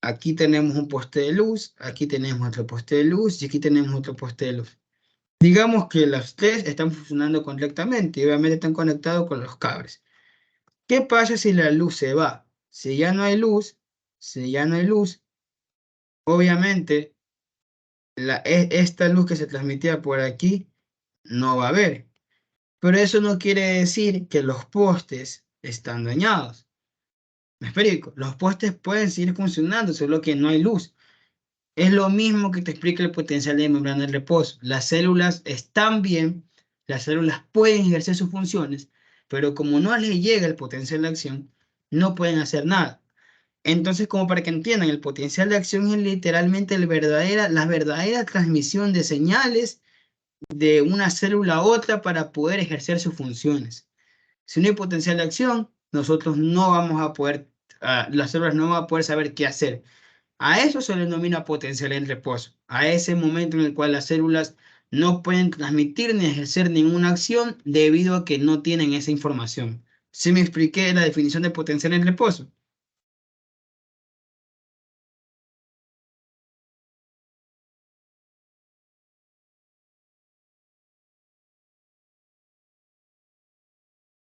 S1: aquí tenemos un poste de luz, aquí tenemos otro poste de luz y aquí tenemos otro poste de luz. Digamos que los tres están funcionando correctamente y obviamente están conectados con los cables. ¿Qué pasa si la luz se va? Si ya no hay luz, obviamente esta luz que se transmitía por aquí no va a haber. Pero eso no quiere decir que los postes están dañados. Me explico, los postes pueden seguir funcionando, solo que no hay luz. Es lo mismo que te explica el potencial de membrana de reposo. Las células están bien, las células pueden ejercer sus funciones, pero como no les llega el potencial de acción, no pueden hacer nada. Entonces, como para que entiendan, el potencial de acción es literalmente la verdadera transmisión de señales de una célula a otra para poder ejercer sus funciones. Si no hay potencial de acción, nosotros no vamos a poder, las células no van a poder saber qué hacer. A eso se le denomina potencial en reposo, a ese momento en el cual las células no pueden transmitir ni ejercer ninguna acción debido a que no tienen esa información. ¿Sí me expliqué la definición de potencial en reposo?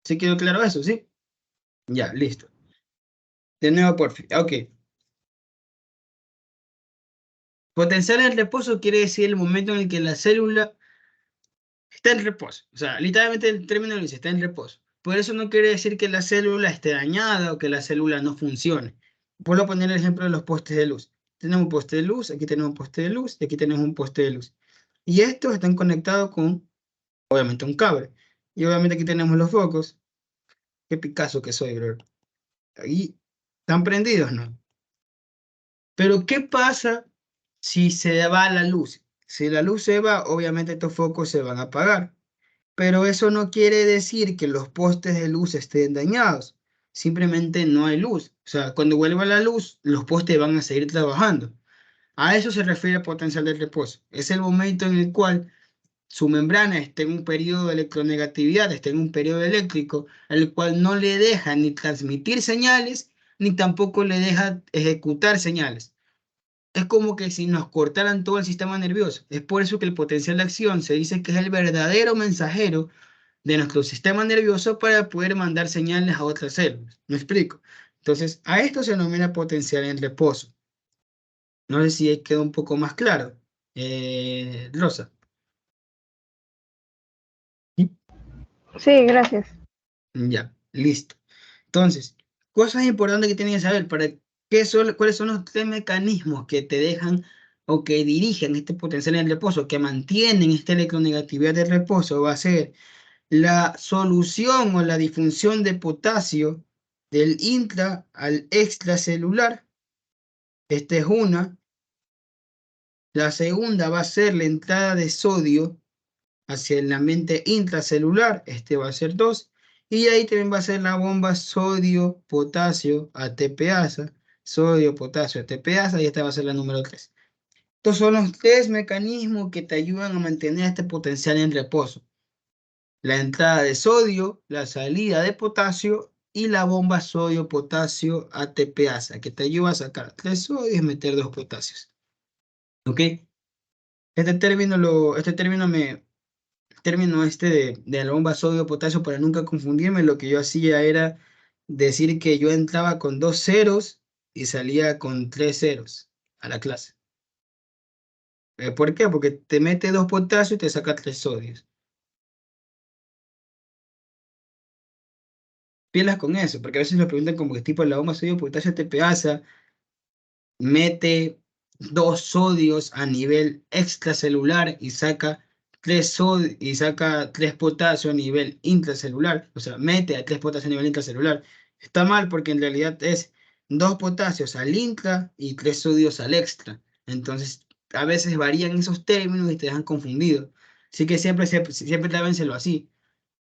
S1: ¿Sí quedó claro eso? ¿Sí? Ya, listo. De nuevo, por fin. Ok. Potencial en reposo quiere decir el momento en el que la célula está en reposo. O sea, literalmente el término lo dice, está en reposo. Por eso no quiere decir que la célula esté dañada o que la célula no funcione. Puedo poner el ejemplo de los postes de luz. Tenemos un poste de luz, aquí tenemos un poste de luz y aquí tenemos un poste de luz. Y estos están conectados con, obviamente, un cable. Y obviamente aquí tenemos los focos. Qué Picasso que soy, bro. Ahí están prendidos, ¿no? Pero ¿qué pasa si se va la luz? Si la luz se va, obviamente estos focos se van a apagar. Pero eso no quiere decir que los postes de luz estén dañados. Simplemente no hay luz. O sea, cuando vuelva la luz, los postes van a seguir trabajando. A eso se refiere potencial de reposo. Es el momento en el cual su membrana está en un periodo de electronegatividad, está en un periodo eléctrico, el cual no le deja ni transmitir señales, ni tampoco le deja ejecutar señales. Es como que si nos cortaran todo el sistema nervioso. Es por eso que el potencial de acción se dice que es el verdadero mensajero de nuestro sistema nervioso para poder mandar señales a otras células. ¿Me explico? Entonces, a esto se denomina potencial en reposo. No sé si quedó un poco más claro. Rosa.
S4: Sí, gracias.
S1: Ya, listo. Entonces, cosas importantes que tienen que saber para cuáles son los tres mecanismos que te dejan o que dirigen este potencial en reposo, que mantienen esta electronegatividad de reposo, va a ser la solución o la difusión de potasio del intra al extracelular. Esta es una. La segunda va a ser la entrada de sodio hacia el ambiente intracelular. Este va a ser 2. Y ahí también va a ser la bomba sodio-potasio ATPasa. Sodio-potasio ATPasa. Y esta va a ser la número 3. Estos son los tres mecanismos que te ayudan a mantener este potencial en reposo. La entrada de sodio, la salida de potasio y la bomba sodio-potasio ATPasa, que te ayuda a sacar 3 sodios y meter 2 potasios. ¿Ok? Término este de la bomba sodio-potasio, para nunca confundirme, lo que yo hacía era decir que yo entraba con 2 ceros y salía con 3 ceros a la clase. ¿Por qué? Porque te mete 2 potasios y te saca 3 sodios. Pilas con eso, porque a veces me preguntan como que tipo la bomba sodio-potasio ATPasa mete 2 sodios a nivel extracelular y saca 3 potasio a nivel intracelular, o sea, mete a 3 potasios a nivel intracelular. Está mal porque en realidad es 2 potasios al intra y 3 sodios al extra. Entonces, a veces varían esos términos y te dejan confundido. Así que siempre trábenselo así,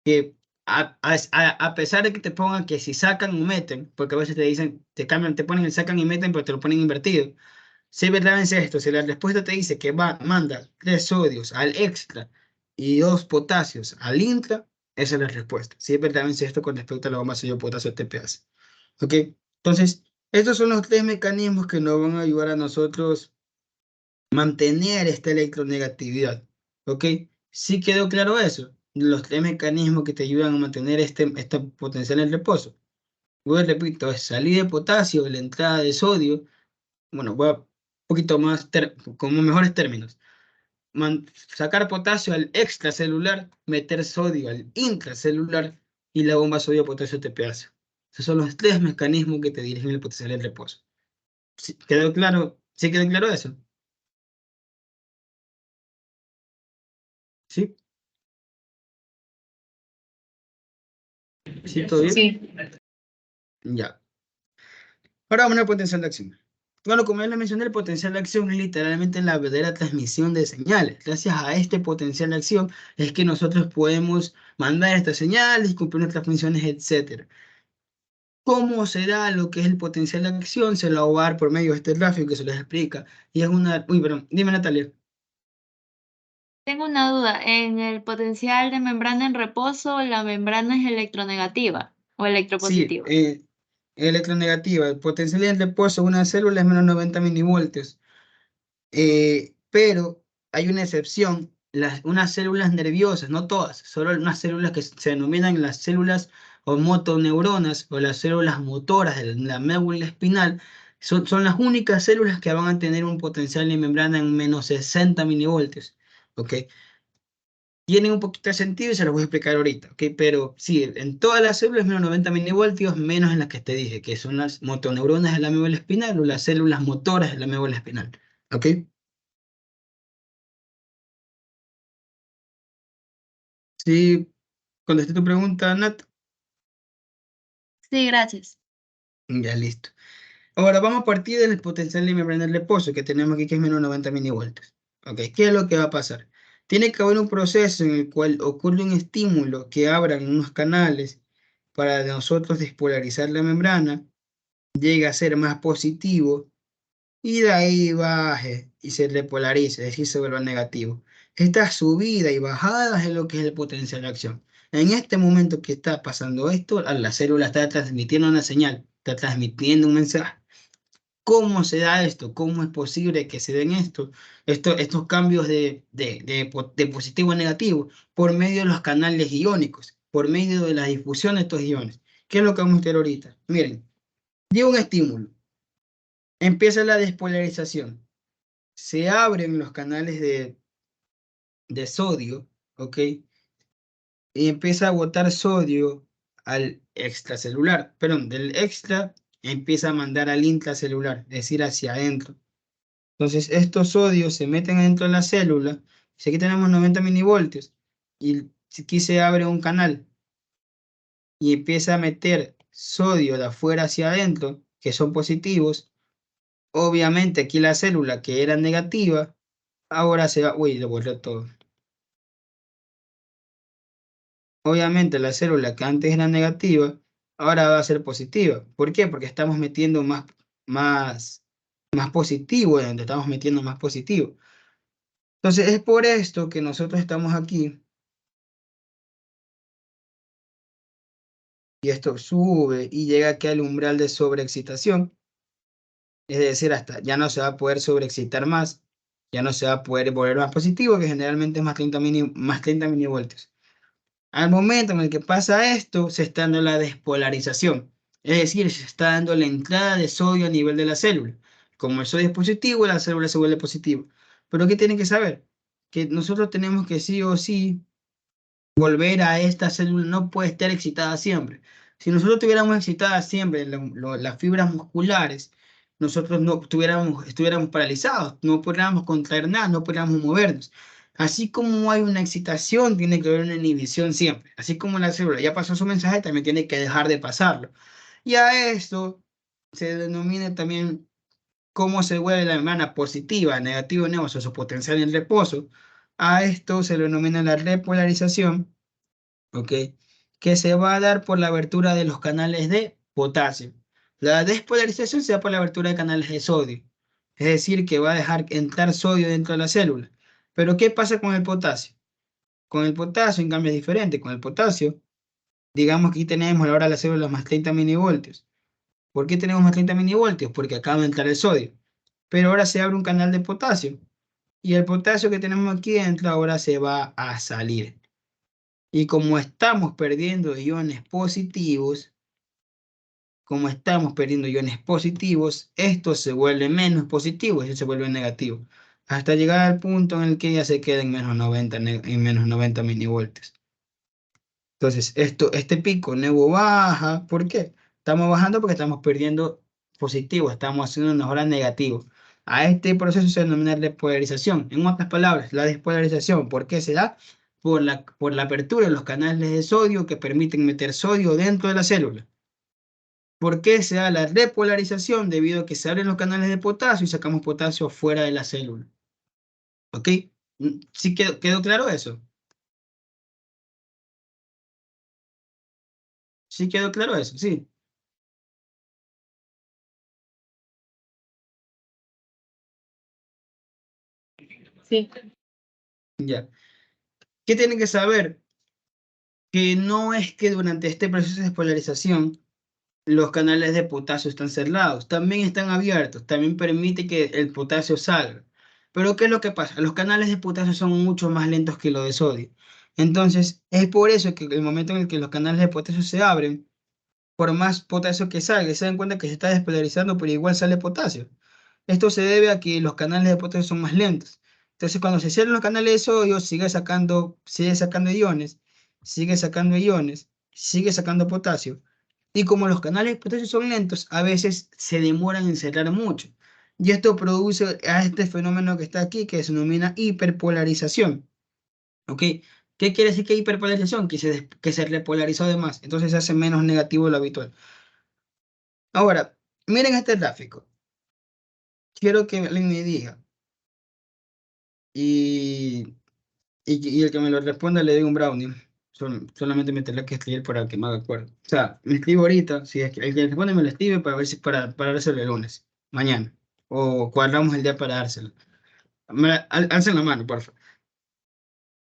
S1: que a pesar de que te pongan que si sacan o meten, porque a veces te dicen, te cambian, te ponen el sacan y meten, pero te lo ponen invertido. Siempre trábense esto, si la respuesta te dice que manda 3 sodios al extra y 2 potasios al intra, esa es la respuesta. Siempre trábense esto con respecto a la bomba sodio-potasio TPase. ¿Ok? Entonces, estos son los tres mecanismos que nos van a ayudar a nosotros mantener esta electronegatividad. ¿Ok? ¿Sí quedó claro eso? Los tres mecanismos que te ayudan a mantener este potencial en reposo. Voy, repito, es salida de potasio, la entrada de sodio. Bueno, voy a un poquito más, como mejores términos. Sacar potasio al extracelular, meter sodio al intracelular y la bomba sodio-potasio TPase. Esos son los tres mecanismos que te dirigen el potencial en reposo. ¿Quedó claro? ¿Sí quedó claro eso? ¿Sí? ¿Sí todo bien?
S2: Sí.
S1: Ya. Ahora vamos al potencial de acción. Bueno, como ya les mencioné, el potencial de acción es literalmente la verdadera transmisión de señales. Gracias a este potencial de acción es que nosotros podemos mandar estas señales, cumplir nuestras funciones, etc. ¿Cómo se da lo que es el potencial de acción? Se lo voy a dar por medio de este gráfico que se les explica. Y es una... Uy, perdón. Dime, Natalia.
S2: Tengo una duda. En el potencial de membrana en reposo, la membrana es electronegativa o
S1: Sí,
S2: electropositiva.
S1: electronegativa. El potencial en reposo de una célula es menos 90 milivoltios. Pero hay una excepción, unas células nerviosas, no todas, solo unas células que se denominan las células o motoneuronas o las células motoras de la médula espinal, son las únicas células que van a tener un potencial de membrana en menos 60 milivoltios. ¿Ok? Tienen un poquito de sentido y se los voy a explicar ahorita, ¿ok? Pero sí, en todas las células menos 90 milivoltios, menos en las que te dije, que son las motoneuronas de la médula espinal o las células motoras de la médula espinal. ¿Ok? Sí, contesté tu pregunta, Nat.
S2: Sí, gracias.
S1: Ya listo. Ahora vamos a partir del potencial de membrana del reposo que tenemos aquí, que es menos 90 milivoltios. Ok, ¿qué es lo que va a pasar? Tiene que haber un proceso en el cual ocurre un estímulo que abran unos canales para nosotros despolarizar la membrana, llega a ser más positivo y de ahí baje y se repolarice, es decir, se vuelva negativo. Esta subida y bajada es lo que es el potencial de acción. En este momento que está pasando esto, a la célula está transmitiendo una señal, está transmitiendo un mensaje. ¿Cómo se da esto? ¿Cómo es posible que se den estos cambios de positivo a negativo? Por medio de los canales iónicos, por medio de la difusión de estos iones. ¿Qué es lo que vamos a hacer ahorita? Miren, dio un estímulo, empieza la despolarización, se abren los canales de sodio, ¿ok? Y empieza a botar sodio al extracelular, perdón, del extra empieza a mandar al intracelular, es decir, hacia adentro. Entonces, estos sodios se meten adentro de la célula, si aquí tenemos 90 milivoltios, y aquí se abre un canal y empieza a meter sodio de afuera hacia adentro, que son positivos, obviamente aquí la célula que era negativa, ahora se va, uy, lo borré todo. Obviamente la célula que antes era negativa, ahora va a ser positiva. ¿Por qué? Porque estamos metiendo más, más positivo, donde estamos metiendo más positivo. Entonces es por esto que nosotros estamos aquí y esto sube y llega aquí al umbral de sobreexcitación. Es decir, hasta ya no se va a poder sobreexcitar más, ya no se va a poder volver más positivo, que generalmente es más 30 milivoltios. Al momento en el que pasa esto, se está dando la despolarización, es decir, se está dando la entrada de sodio a nivel de la célula. Como el sodio es positivo, la célula se vuelve positiva. Pero ¿qué tienen que saber? Que nosotros tenemos que sí o sí volver a esta célula, no puede estar excitada siempre. Si nosotros tuviéramos excitadas siempre las fibras musculares, nosotros no estuviéramos paralizados, no podríamos contraer nada, no podríamos movernos. Así como hay una excitación, tiene que haber una inhibición siempre. Así como la célula ya pasó su mensaje, también tiene que dejar de pasarlo. Y a esto se denomina también cómo se vuelve la membrana positiva, negativo, neutro, su potencial en reposo. A esto se le denomina la repolarización, ¿ok? Que se va a dar por la abertura de los canales de potasio. La despolarización se da por la abertura de canales de sodio, es decir, que va a dejar entrar sodio dentro de la célula. Pero ¿qué pasa con el potasio? Con el potasio, en cambio, es diferente. Con el potasio, digamos que aquí tenemos ahora las células más 30 milivoltios. ¿Por qué tenemos más 30 milivoltios? Porque acaba de entrar el sodio. Pero ahora se abre un canal de potasio. Y el potasio que tenemos aquí dentro ahora se va a salir. Y como estamos perdiendo iones positivos, esto se vuelve menos positivo y se vuelve negativo, hasta llegar al punto en el que ya se queda en menos 90 milivoltios. Entonces, este pico nuevo baja, ¿por qué? Estamos bajando porque estamos perdiendo positivo, estamos haciendo una hora negativo. A este proceso se denomina despolarización. En otras palabras, la despolarización, ¿por qué se da? Por la apertura de los canales de sodio que permiten meter sodio dentro de la célula. ¿Por qué se da la repolarización? Debido a que se abren los canales de potasio y sacamos potasio fuera de la célula. ¿Ok? ¿Sí quedó claro eso? ¿Sí quedó claro eso? Sí.
S2: Sí.
S1: Ya. ¿Qué tienen que saber? Que no es que durante este proceso de despolarización los canales de potasio están cerrados, también están abiertos, también permite que el potasio salga. Pero ¿qué es lo que pasa? Los canales de potasio son mucho más lentos que los de sodio. Entonces, es por eso que el momento en el que los canales de potasio se abren, por más potasio que salga, se dan cuenta que se está despolarizando, pero igual sale potasio. Esto se debe a que los canales de potasio son más lentos. Entonces, cuando se cierran los canales de sodio, sigue sacando iones, sigue sacando potasio. Y como los canales de potasio son lentos, a veces se demoran en cerrar mucho. Y esto produce a este fenómeno que está aquí, que se denomina hiperpolarización. ¿Ok? ¿Qué quiere decir que hiperpolarización? Que se repolarizó de más. Entonces se hace menos negativo de lo habitual. Ahora, miren este gráfico. Quiero que alguien me diga. Y el que me lo responda le doy un brownie. Solamente me tendrá que escribir para que me haga acuerdo. O sea, me escribo ahorita. Si es que el que responde me lo escribe para ver si para dárselo el lunes, mañana. O cuadramos el día para dárselo. Alcen la mano, por favor.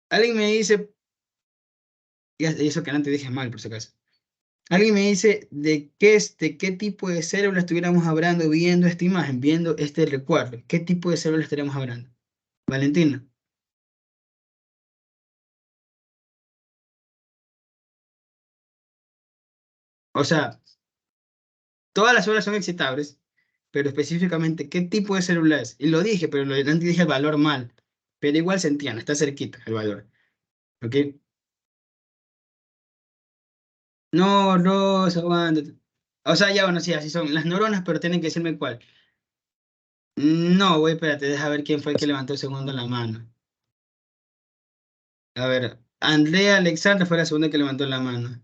S1: Alguien me dice, y eso que antes dije mal, por si acaso. Alguien me dice de qué tipo de célula estuviéramos hablando viendo esta imagen, viendo este recuadro. ¿Qué tipo de célula estaríamos hablando? Valentina. O sea, todas las células son excitables, pero específicamente qué tipo de célula es. Y lo dije, pero antes dije el valor mal. Pero igual se entiende, está cerquita el valor. ¿Ok? No, Rosa, aguántate. O sea, ya bueno, sí, así son las neuronas, pero tienen que decirme cuál. No, güey, espérate, deja ver quién fue el que levantó el segundo la mano. A ver, Andrea Alexandra fue la segunda que levantó la mano.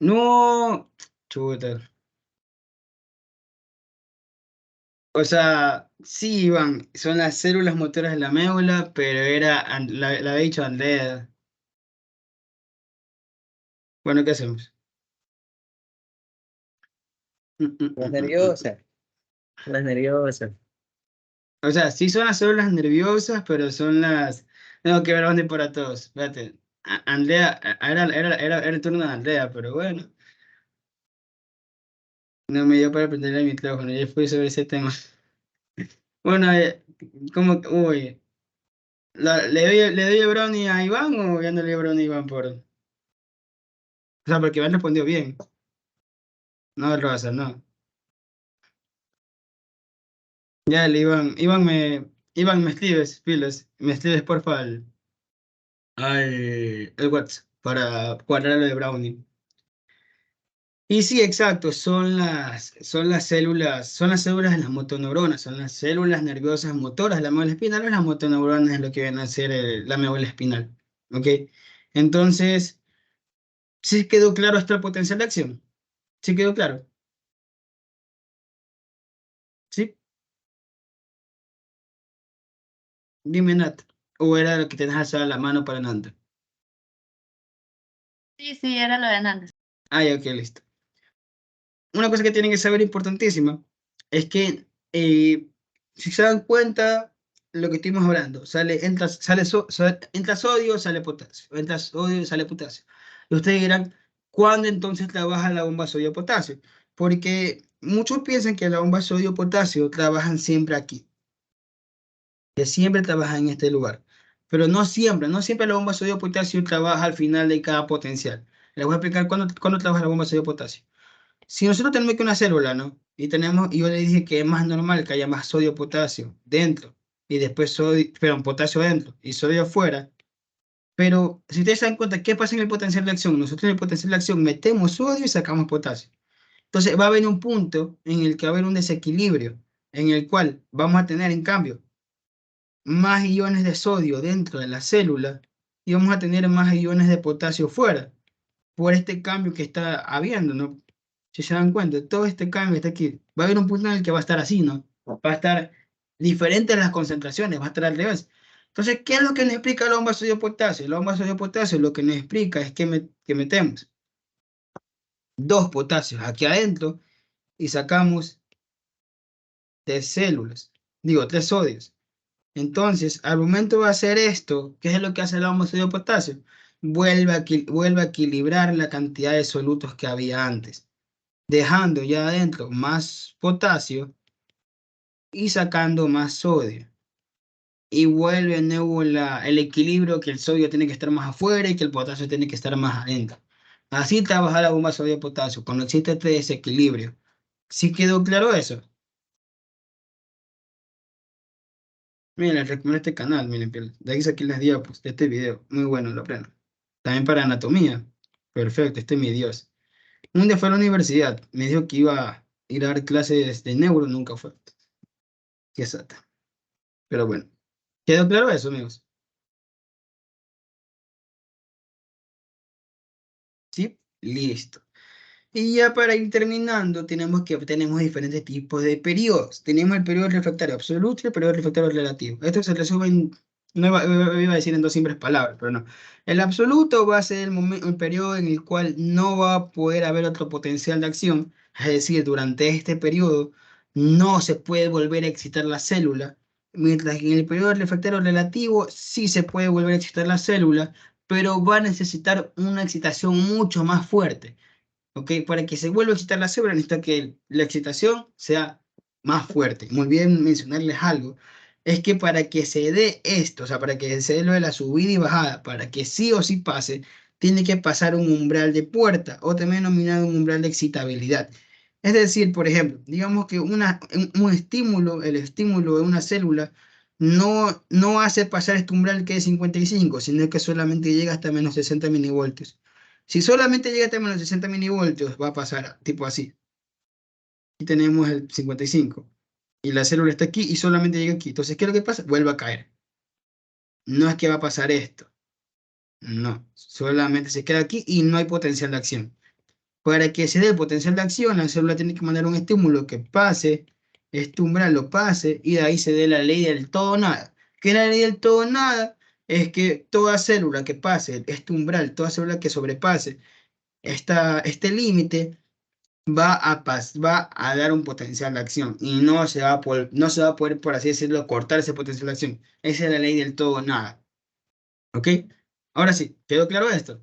S1: No, chuta. O sea, sí, Iván, son las células motoras de la médula, pero la había dicho Andrea. Bueno, ¿qué hacemos? Mm, mm,
S3: Las
S1: mm, mm, mm.
S3: nerviosas, las nerviosas.
S1: O sea, sí son las células nerviosas, pero son las... Tengo que ver dónde para todos. Espérate. Andrea, era el turno de Andrea, pero bueno. No me dio para aprender el micrófono, ya fui sobre ese tema. Bueno, como, uy, ¿le doy el brownie a Iván o ya no le doy brownie a Iván por... O sea, porque Iván respondió bien. No, Rosa, no. Ya, Iván, me escribes, pilas, me escribes porfa el WhatsApp para cuadrar lo de brownie. Y sí, exacto, son las células de las motoneuronas, son las células nerviosas motoras de la médula espinal, o las motoneuronas es lo que viene a ser la médula espinal. ¿Ok? Entonces, ¿sí quedó claro esta potencial de acción? ¿Sí quedó claro? ¿Sí? Dime, Nat. ¿O era lo que tenías alzada la mano para adelante?
S2: Sí, sí, era lo de antes.
S1: Ah, ya, ok, listo. Una cosa que tienen que saber importantísima es que si se dan cuenta lo que estuvimos hablando, entra sodio, sale potasio, entra sodio, sale potasio. Y ustedes dirán, ¿cuándo entonces trabaja la bomba sodio-potasio? Porque muchos piensan que la bomba sodio-potasio trabajan siempre aquí, que siempre trabaja en este lugar. Pero no siempre la bomba sodio-potasio trabaja al final de cada potencial. Les voy a explicar cuándo trabaja la bomba sodio-potasio. Si nosotros tenemos que una célula, ¿no? Y yo le dije que es más normal que haya más sodio, potasio dentro y después perdón, potasio dentro y sodio afuera. Pero si ustedes se dan cuenta, ¿qué pasa en el potencial de acción? Nosotros en el potencial de acción metemos sodio y sacamos potasio. Entonces va a haber un punto en el que va a haber un desequilibrio, en el cual vamos a tener, en cambio, más iones de sodio dentro de la célula y vamos a tener más iones de potasio fuera, por este cambio que está habiendo, ¿no? Si se dan cuenta, todo este cambio está aquí. Va a haber un punto en el que va a estar así, ¿no? Va a estar diferente las concentraciones, va a estar al revés. Entonces, ¿qué es lo que nos explica la bomba sodio-potasio? La bomba sodio-potasio lo que nos explica es que metemos 2 potasios aquí adentro y sacamos 3 células, digo, 3 sodios. Entonces, al momento de hacer esto, ¿qué es lo que hace la bomba sodio-potasio? Vuelve a equilibrar la cantidad de solutos que había antes, dejando ya adentro más potasio y sacando más sodio. Y vuelve de nuevo el equilibrio, que el sodio tiene que estar más afuera y que el potasio tiene que estar más adentro. Así trabaja la bomba sodio-potasio, cuando existe este desequilibrio. ¿Sí quedó claro eso? Miren, les recomiendo este canal, miren, de ahí saqué las diapos de este video. Muy bueno, lo aprendo. También para anatomía. Perfecto, este es mi Dios. Un día fue a la universidad, me dijo que iba a ir a dar clases de neuro, nunca fue. Qué sata. Pero bueno, ¿quedó claro eso, amigos? ¿Sí? Listo. Y ya para ir terminando, tenemos diferentes tipos de periodos. Tenemos el periodo refractario absoluto y el periodo refractario relativo. Esto se resume en, no iba a decir en 2 simples palabras, pero no. El absoluto va a ser el periodo en el cual no va a poder haber otro potencial de acción. Es decir, durante este periodo no se puede volver a excitar la célula. Mientras que en el periodo refractario relativo sí se puede volver a excitar la célula, pero va a necesitar una excitación mucho más fuerte. ¿Ok? Para que se vuelva a excitar la célula necesita que la excitación sea más fuerte. Muy bien mencionarles algo. Es que para que se dé esto, o sea, para que se dé lo de la subida y bajada, para que sí o sí pase, tiene que pasar un umbral de puerta, o también denominado un umbral de excitabilidad. Es decir, por ejemplo, digamos que un estímulo, el estímulo de una célula, no hace pasar este umbral que es 55, sino que solamente llega hasta menos 60 milivoltios. Si solamente llega a menos 60 milivoltios, va a pasar tipo así. Aquí tenemos el 55. Y la célula está aquí y solamente llega aquí. Entonces, ¿qué es lo que pasa? Vuelve a caer. No es que va a pasar esto. No. Solamente se queda aquí y no hay potencial de acción. Para que se dé el potencial de acción, la célula tiene que mandar un estímulo que pase, este umbral lo pase, y de ahí se dé la ley del todo o nada. ¿Qué es la ley del todo o nada? Es que toda célula que pase este umbral, toda célula que sobrepase este límite, va a dar un potencial de acción y no se va a poder, por así decirlo, cortar ese potencial de acción. Esa es la ley del todo o nada. ¿Ok? Ahora sí, ¿quedó claro esto?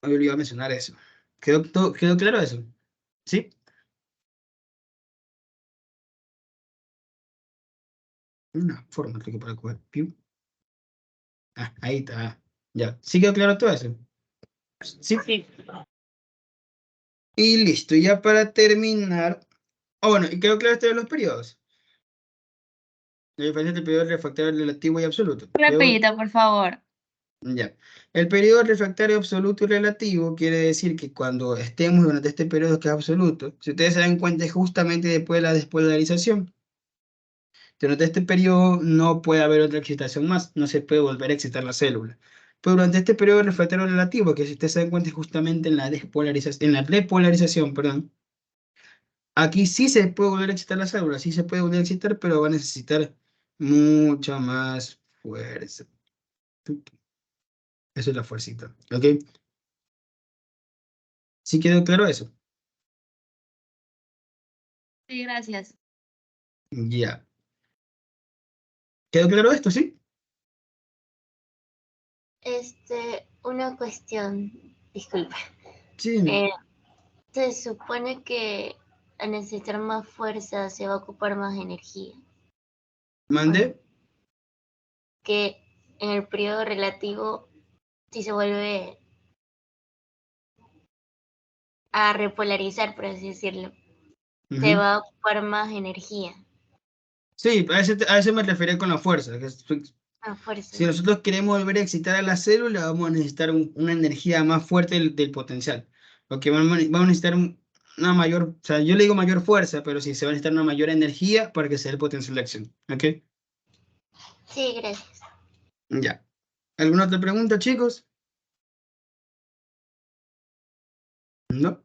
S1: Hoy iba a mencionar eso. ¿Quedó claro eso? ¿Sí? Una forma creo que para coger. Piu. Ah, ahí está. Ya. ¿Sí quedó claro todo eso? Sí. Y listo, ya para terminar. Bueno, y quedó claro esto de los periodos. La diferencia entre el periodo refractario relativo y absoluto.
S2: Repita, por favor.
S1: Ya. El periodo refractario absoluto y relativo quiere decir que cuando estemos durante este periodo que es absoluto, si ustedes se dan cuenta, es justamente después de la despolarización. Durante este periodo no puede haber otra excitación más, no se puede volver a excitar la célula. Pero durante este periodo refractario relativo, que si ustedes se dan cuenta es justamente en la repolarización, perdón, aquí sí se puede volver a excitar la célula, sí se puede volver a excitar, pero va a necesitar mucha más fuerza. Eso es la fuercita, ¿ok? ¿Sí quedó claro eso?
S2: Sí, gracias.
S1: Ya. ¿Quedó claro esto, sí?
S5: Una cuestión, disculpa.
S1: Sí.
S5: Se supone que al necesitar más fuerza se va a ocupar más energía.
S1: ¿Mande?
S5: Que en el periodo relativo, si se vuelve a repolarizar, por así decirlo, se
S1: Ujú.
S5: va a ocupar más energía.
S1: Sí, a eso me refería con la fuerza.
S5: Más fuerza.
S1: Si nosotros queremos volver a excitar a la célula, vamos a necesitar una energía más fuerte del potencial. Porque vamos a necesitar una mayor, o sea, yo le digo mayor fuerza, pero sí se va a necesitar una mayor energía para que sea el potencial de acción. ¿Ok?
S5: Sí, gracias.
S1: Ya. ¿Alguna otra pregunta, chicos? ¿No?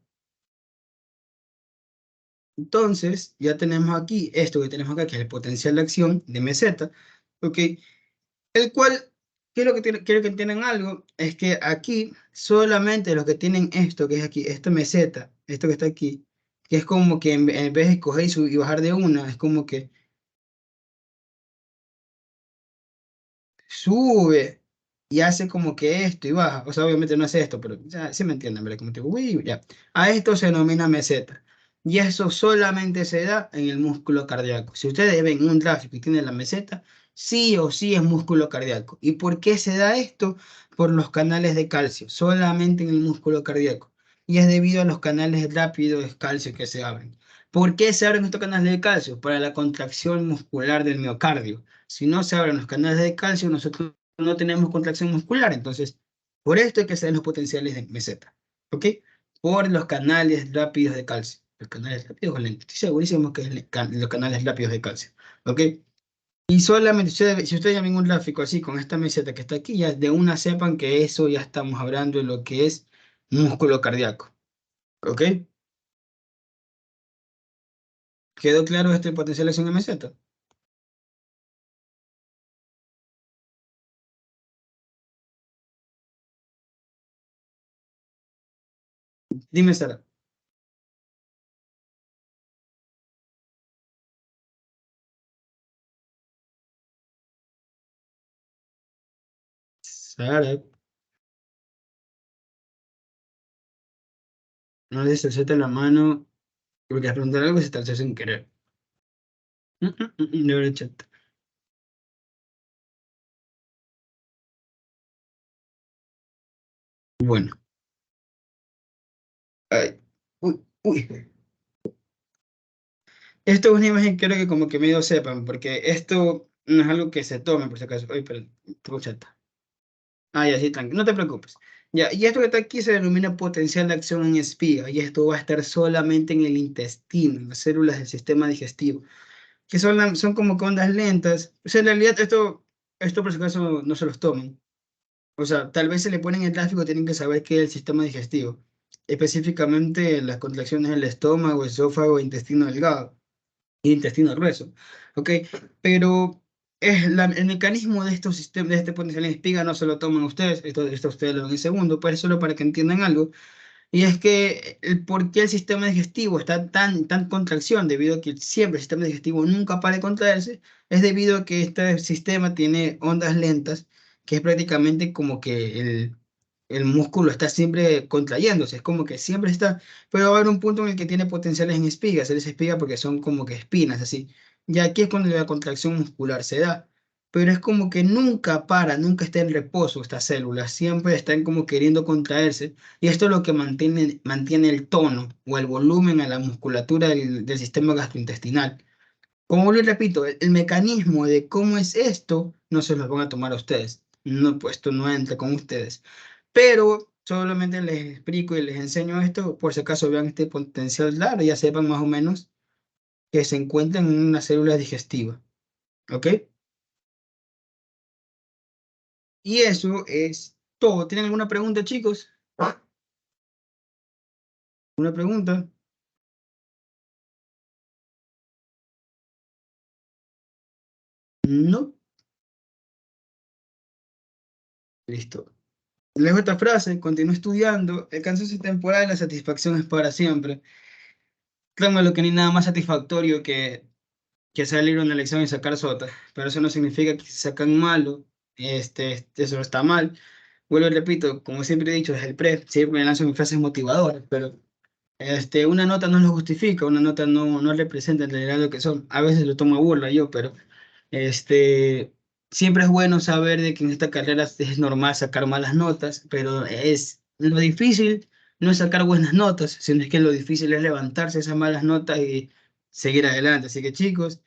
S1: Entonces, ya tenemos aquí esto que tenemos acá, que es el potencial de acción de MZ, ¿ok? El cual, quiero que entiendan algo, es que aquí solamente los que tienen esto, que es aquí, esta meseta, esto que está aquí, que es como que en vez de coger y bajar de una, es como que sube y hace como que esto y baja. O sea, obviamente no hace esto, pero ya, sí me entienden, ¿verdad? Como te digo, uy, ya. A esto se denomina meseta. Y eso solamente se da en el músculo cardíaco. Si ustedes ven un gráfico y tienen la meseta, sí o sí es músculo cardíaco. ¿Y por qué se da esto? Por los canales de calcio, solamente en el músculo cardíaco. Y es debido a los canales rápidos de calcio que se abren. ¿Por qué se abren estos canales de calcio? Para la contracción muscular del miocardio. Si no se abren los canales de calcio, nosotros no tenemos contracción muscular. Entonces, por esto hay que hacer los potenciales de meseta. ¿Ok? Por los canales rápidos de calcio. Los canales rápidos o lentos. Estoy segurísimo que es los canales rápidos de calcio. ¿Ok? Y solamente, si ustedes ya ven un gráfico así con esta meseta que está aquí, ya de una sepan que eso ya estamos hablando de lo que es músculo cardíaco. ¿Ok? ¿Quedó claro este potencial de acción de meseta? Dime, Sara. Sara, no les alzate la mano porque al preguntar algo se te alzó sin querer. De verdad, chat. Bueno. Ay, uy, uy. Esto es una imagen que quiero que como que medio sepan, porque esto no es algo que se tome, por si acaso. Ay, pero tengo chat. Ah, ya, sí, tranquilo, no te preocupes. Ya, y esto que está aquí se denomina potencial de acción en espiga, y esto va a estar solamente en el intestino, en las células del sistema digestivo, que son, son como que ondas lentas. O sea, en realidad esto por si acaso no se los tomen. O sea, tal vez se le ponen el gráfico, tienen que saber qué es el sistema digestivo, específicamente las contracciones del estómago, esófago, intestino delgado y intestino grueso, ¿ok? Pero el mecanismo de estos sistemas, de este potencial en espiga no se lo toman ustedes, esto ustedes lo ven en segundo, pero solo para que entiendan algo, y es que el por qué el sistema digestivo está tan contracción, debido a que siempre el sistema digestivo nunca para de contraerse, es debido a que este sistema tiene ondas lentas, que es prácticamente como que el músculo está siempre contrayéndose, es como que siempre está, pero va a haber un punto en el que tiene potenciales en espigas, él es espiga porque son como que espinas, así. Y aquí es cuando la contracción muscular se da. Pero es como que nunca para, nunca está en reposo esta célula, siempre están como queriendo contraerse y esto es lo que mantiene el tono o el volumen a la musculatura del sistema gastrointestinal. Como les repito, el mecanismo de cómo es esto no se los van a tomar a ustedes. No, pues esto no entra con ustedes. Pero solamente les explico y les enseño esto, por si acaso vean este potencial claro, ya sepan más o menos que se encuentra en una célula digestiva. ¿Ok? Y eso es todo. ¿Tienen alguna pregunta, chicos? ¿Una pregunta? No. Listo. Leo esta frase, continúo estudiando, el cansancio es temporal y la satisfacción es para siempre. Créanme lo que ni nada más satisfactorio que salir una lección y sacar sota, pero eso no significa que si sacan malo, eso está mal. Vuelvo y repito, como siempre he dicho, desde el pre, siempre me lanzo mis frases motivadoras, pero una nota no lo justifica, una nota no representa en realidad lo que son. A veces lo tomo a burla yo, pero siempre es bueno saber de que en esta carrera es normal sacar malas notas, pero es lo difícil no es sacar buenas notas, sino es que lo difícil es levantarse esas malas notas y seguir adelante. Así que chicos,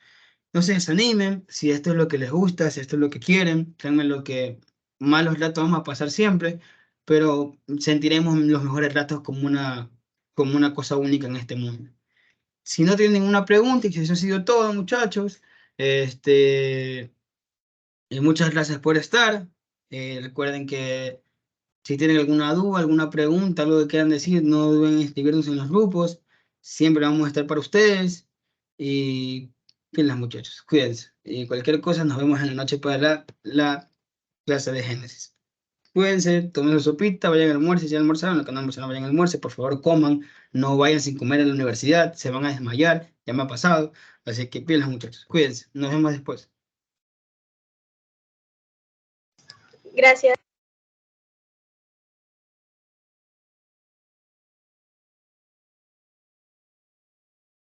S1: no se desanimen, si esto es lo que les gusta, si esto es lo que quieren, créanme lo que malos ratos vamos a pasar siempre, pero sentiremos los mejores ratos como como una cosa única en este mundo. Si no tienen ninguna pregunta, y si eso ha sido todo, muchachos, y muchas gracias por estar. Recuerden que si tienen alguna duda, alguna pregunta, algo que quieran decir, no duden en escribirnos en los grupos. Siempre vamos a estar para ustedes. Y pilas, muchachos, cuídense. Y cualquier cosa, nos vemos en la noche para la clase de Génesis. Cuídense, tomen su sopita, vayan al almuerzo, si ya almorzaron, los que no almorzaron, vayan al almuerzo, por favor coman, no vayan sin comer a la universidad, se van a desmayar, ya me ha pasado. Así que pilas, muchachos, cuídense, nos vemos después.
S6: Gracias.